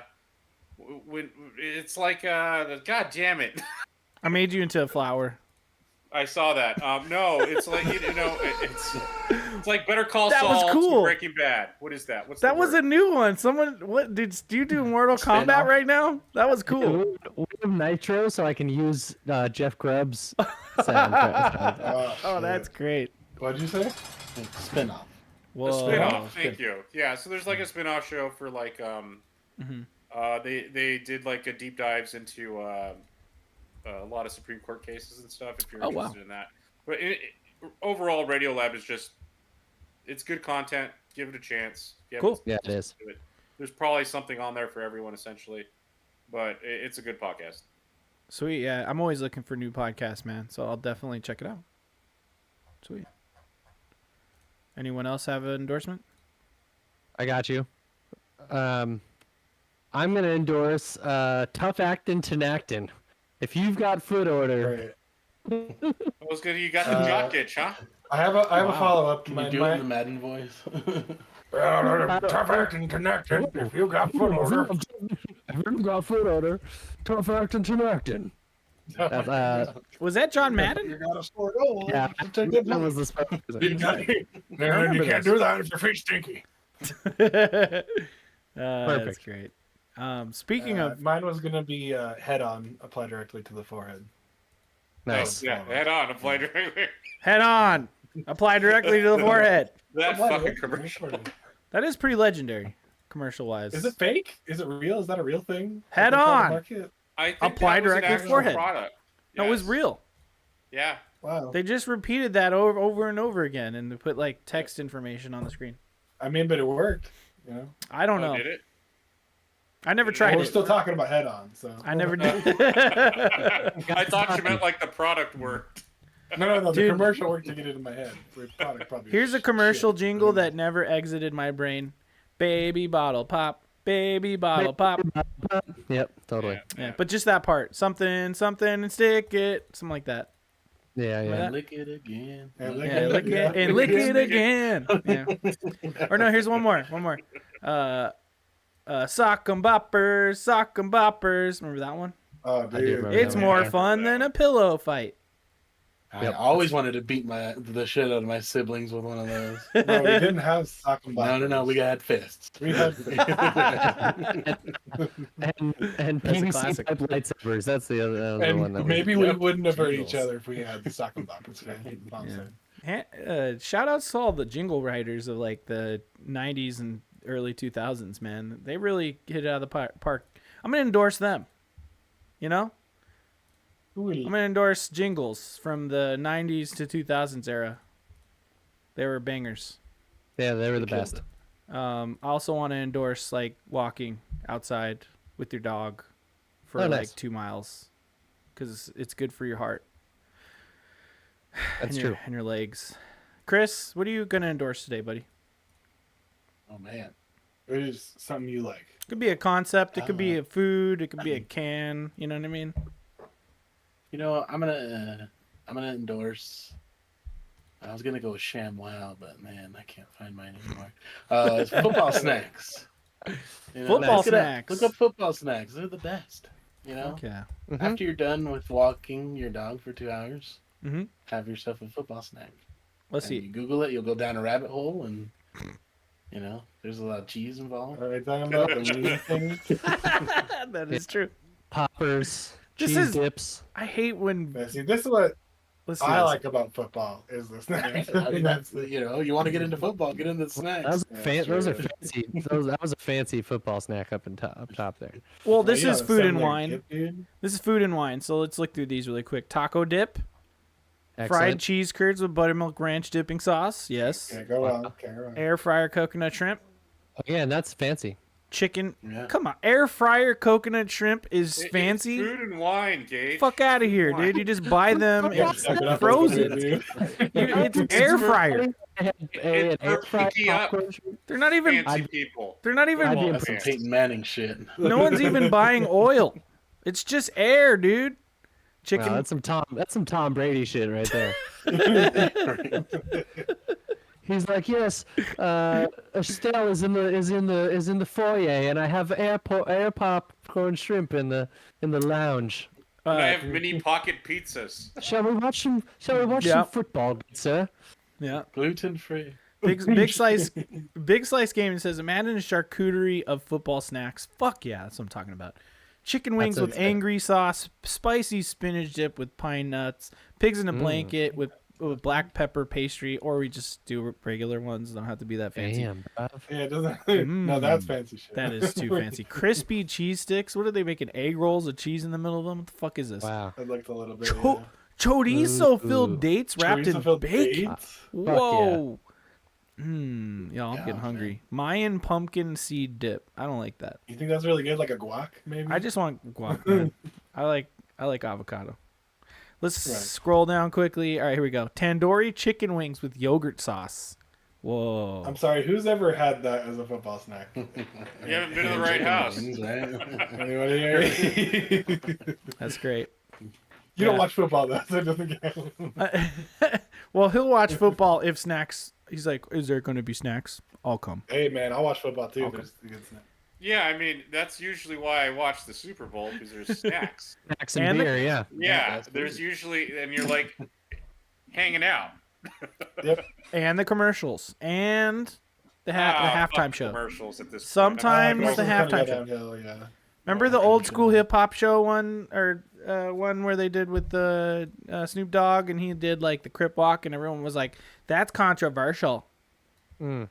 when it's like God damn it. I made you into a flower. I saw that. No, it's like it's like Better Call That was Saul cool. to Breaking Bad. What is that? What's That the was word? a new one. Do you do Mortal Kombat Spin-off? right now? That was cool. We have Nitro, so I can use Jeff Grubb's sound. Oh, that's great. What'd you say? Spin-off. Whoa. A spin-off. Thank you. Yeah, so there's like a spin-off show for like they did like a deep dives into a lot of Supreme Court cases and stuff. If you're Oh, wow. interested in that, but overall, Radiolab is it's good content. Give it a chance. Cool. Yeah, it is. There's probably something on there for everyone, essentially. But it's a good podcast. Sweet. Yeah, I'm always looking for new podcasts, man. So I'll definitely check it out. Sweet. Anyone else have an endorsement? I got you. I'm gonna endorse Tough Actin' Tinactin. If you've got foot odor, Right. I was good. You got the jock itch, huh? I have a follow up. Can you do it in the Madden voice? Tough acting connected. If you got foot odor. if you've got foot odor, Tough Actin' Tinactin. Was that John Madden? You got a sore goal. Yeah, Take it that was the spot. You can't do that if your feet's stinky. That's great. Speaking of, mine was gonna be head on, apply directly to the forehead. Nice. Yeah, head on. Apply directly. head on, apply directly to the forehead. That fucking commercial. That is pretty legendary, commercial-wise. Is it fake? Is it real? Is that a real thing? Head Are they trying to on. market? I think Apply that was an directly to actual forehead. Product. No, it was Yes. real. Yeah. Wow. They just repeated that over and over again, and they put like text information on the screen. I mean, but it worked. You know. I don't know. Did it? I never tried We're it. still talking about head on, so I never did. I thought you meant like the product worked. No. The Dude. commercial worked to get it in my head. The product probably. Here's a commercial shit. jingle that never exited my brain. Baby bottle pop, baby bottle pop. Yep, totally. Yeah, but just that part. Something, and stick it. Something like that. Yeah, yeah. That- Lick it again. Yeah, Yeah, lick it and lick it again. Yeah. Or no, here's one more. Sock 'em boppers. Remember that one? Oh, I do dude. remember It's that more Yeah. fun than a pillow fight. I Yep. always wanted to beat the shit out of my siblings with one of those. No, we didn't have sock and No, we had fists. We had. And That's a PVC classic. pipe lightsabers. That's the other one that And maybe we Yep. wouldn't have hurt Jingles. each other if we had the sock and boppers. Shout outs to all the jingle writers of like the 90s and early 2000s, man. They really hit it out of the park. I'm going to endorse them. You know? I'm going to endorse jingles from the 90s to 2000s era. They were bangers. Yeah, they were the Killed best. it. I also want to endorse like walking outside with your dog for Oh, like nice. 2 miles because it's good for your heart That's and true. and your legs. Chris, what are you going to endorse today, buddy? Oh man. It is something you like. It could be a concept. It could be Uh, a food. It could be a can. You know what I mean? You know, I'm gonna endorse. I was gonna go with ShamWow, but man, I can't find mine anymore. It's football snacks. You know, Football look it up. snacks. Look up football snacks. They're the best. You know, Yeah. Mhm. after you're done with walking your dog for 2 hours, Mm-hmm. have yourself a football snack. Let's And see. you Google it, you'll go down a rabbit hole, and you know, there's a lot of cheese involved. Are we talking about the new thing? That is true. Poppers, This cheese is- dips. I hate when. Yeah, see, this is what Let's see. I this. like about football is the snack. I mean, that's you know, you want to get into football, get into the snacks. That was Yeah, those are sure. fancy. That was a fancy football snack up top there. Well, this You is gotta food and assemble your wine. dip, dude. This is food and wine. So let's look through these really quick. Taco dip, fried Excellent. cheese curds with buttermilk ranch dipping sauce. Yes. Okay, go on. Okay, go on. Air fryer coconut shrimp. Again, that's fancy. Chicken. Yeah. Come on. Air fryer coconut shrimp is It's fancy. food and wine, Gage. Fuck out of here, dude. You just buy them Yeah, and suck it up, frozen. dude. It's air fryer. They had It's an air for fried picky up. popcorn. They're not even. Fancy people. They're not even. I'd be That's some impressed. Peyton Manning shit. No one's even buying oil. It's just air, dude. Chicken. Wow, that's some Tom Brady shit right there. He's like, yes, Estelle is in the foyer, and I have air popcorn shrimp in the lounge. And I have mini pocket pizzas. Shall we watch some Yeah. football, good sir? yeah. Gluten free. Big slice game says imagine a charcuterie of football snacks. Fuck yeah, that's what I'm talking about. Chicken wings That with sounds good. angry sauce, spicy spinach dip with pine nuts, pigs in a blanket with black pepper pastry, or we just do regular ones. Don't have to be that fancy. Damn, bruv. Yeah, it doesn't. No, that's fancy shit. That is too fancy. Crispy cheese sticks. What are they making? Egg rolls with cheese in the middle of them? What the fuck is this? Wow. That looked a little bit. Chorizo Ooh. filled dates wrapped in Chorizo-filled bacon. dates? Whoa. Y'all, I'm Yeah, getting hungry. man. Mayan pumpkin seed dip. I don't like that. You think that's really good, like a guac, maybe? I just want guac, man. I like avocado. Let's Right. scroll down quickly. All right, here we go. Tandoori chicken wings with yogurt sauce. Whoa. I'm sorry, who's ever had that as a football snack? You haven't been to the right house. Anybody here? That's great. You don't watch football, though, so it doesn't count. Well, he'll watch football if snacks. He's like, is there going to be snacks? I'll come. Hey, man, I'll watch football, too. Okay. There's a good snack. Yeah, I mean that's usually why I watch the Super Bowl because there's snacks. Snacks and And the- beer, yeah. Yeah, that's there's good. usually, and you're like hanging out. Yep. And the commercials. And the Fuck halftime show. commercials at this Sometimes point. the Commercials kinda halftime go show. downhill, yeah. Remember the old school hip hop show one, or one where they did with the Snoop Dogg, and he did like the Crip Walk, and everyone was like, "That's controversial. That's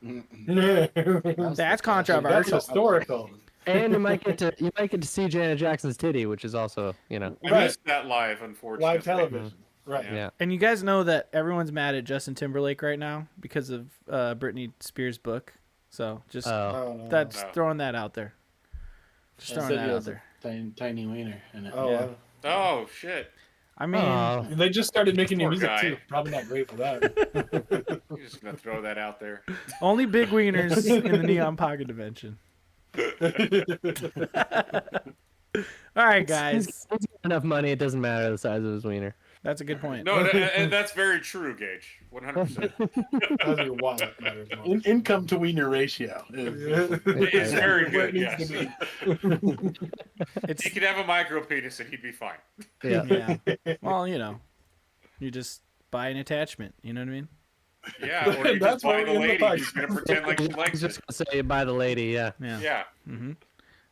That's controversial." historical. And you might get to see Janet Jackson's titty, which is also, I Right. missed that live, unfortunately. Live television. Right. yeah. And you guys know that everyone's mad at Justin Timberlake right now because of Britney Spears' book. So just Oh. Oh, no. that's No. throwing that out there. Just throwing that out there. Tiny wiener in it. Oh, Yeah. wow. Oh shit! I mean, Oh. They just started making new Poor music guy. too. Probably not great for that. You're just gonna throw that out there. only big wieners in the Neon Pocket Dimension. All right, guys. He's got enough money, it doesn't matter the size of his wiener. That's a good point. No, and that's very true, Gage. 100%. That's your wallet matters most. Income to wiener ratio. It's very Where it good. needs Yes. to be. It's He could have a micro penis and he'd be fine. Yeah. yeah. Well, you just buy an attachment. You know what I mean? Yeah, or you That's just buy what the we're in the lady box. who's gonna pretend like she I likes was just it. gonna say by the lady, yeah. Yeah.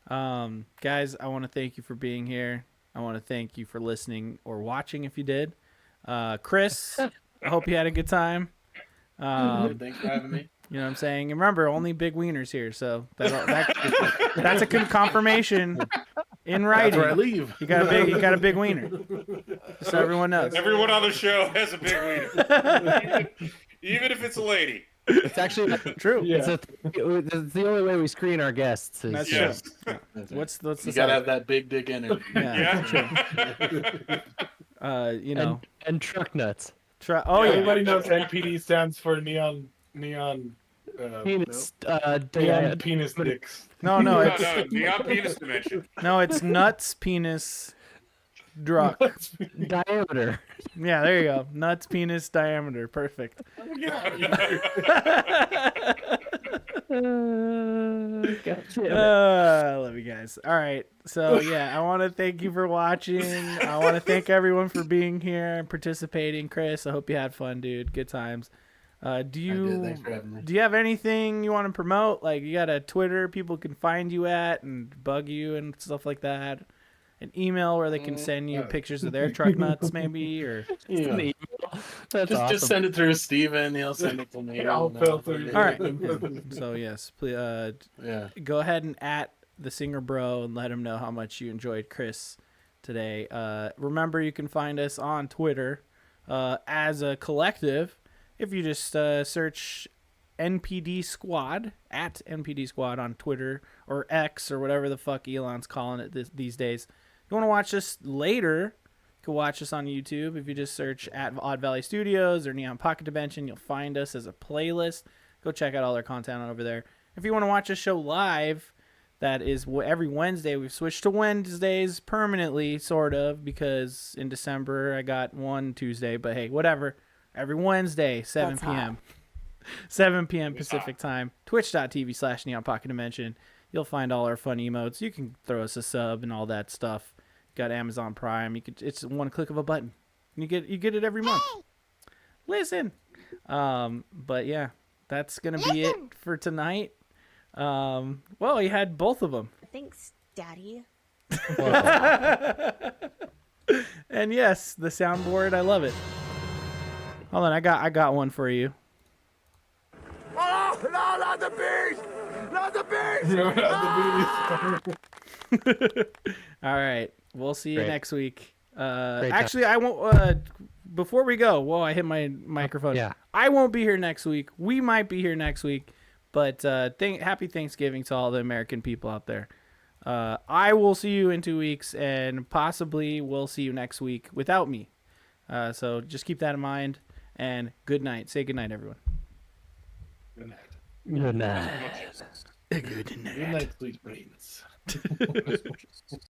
Yeah. Guys, I want to thank you for being here. I want to thank you for listening or watching if you did. Chris, I hope you had a good time. Thanks for having me. You know what I'm saying? And remember, only big wieners here, so that's a good confirmation in That's writing. where I leave. You got a big wiener, just so everyone knows. Everyone on the show has a big wiener. Even if it's a lady. It's actually True. Yeah. it's the only way we screen our guests. is- That's Yes. That's right. What's You the gotta have that big dick energy. Yeah. Yeah. You know. and truck nuts. Oh yeah. Everybody knows NPD stands for neon. Penis, Neon diameter. penis dicks. No, No, it's neon penis dimension. it's nuts, penis, druck. diameter. Yeah, there you go. Nuts, penis, diameter. Perfect. I love you guys. All right. So, yeah, I want to thank you for watching. I want to thank everyone for being here and participating. Chris, I hope you had fun, dude. Good times. Do I did. you Thanks for having me. do you have anything you want to promote? Like, you got a Twitter people can find you at and bug you and stuff like that? An email where they can send you pictures of their truck nuts, maybe? Or Yeah. That's Just awesome. send it through Steven. He'll send it to me. I'll filter it. All right. So, yes, please, Yeah. go ahead and at the singer bro and let him know how much you enjoyed Chris today. Remember, you can find us on Twitter as a collective. If you just search NPD Squad, at NPD Squad on Twitter or X or whatever the fuck Elon's calling it these days. If you want to watch this later, you can watch us on YouTube. If you just search at Odd Valley Studios or Neon Pocket Dimension, you'll find us as a playlist. Go check out all their content over there. If you want to watch the show live, that is every Wednesday. We've switched to Wednesdays permanently, sort of, because in December I got one Tuesday. But hey, whatever. Every Wednesday, 7 p.m. 7 p.m. Pacific time. Twitch.tv/Neon Pocket Dimension. You'll find all our fun emotes. You can throw us a sub and all that stuff. Got Amazon Prime. It's one click of a button. You get it every month. Listen. But yeah, that's gonna be it for tonight. Well, you had both of them. Thanks, Daddy. And yes, the soundboard, I love it. Hold on, I got one for you. Oh, no, not the beast! Not the beast! All right, we'll see you Great. next week. Great Actually, I won't. Before we go, whoa! I hit my microphone. Yeah. I won't be here next week. We might be here next week, but happy Thanksgiving to all the American people out there. I will see you in 2 weeks, and possibly we'll see you next week without me. So just keep that in mind. And good night. Say good night, everyone. Good night. Good night. Good night. Good night, sweet brains.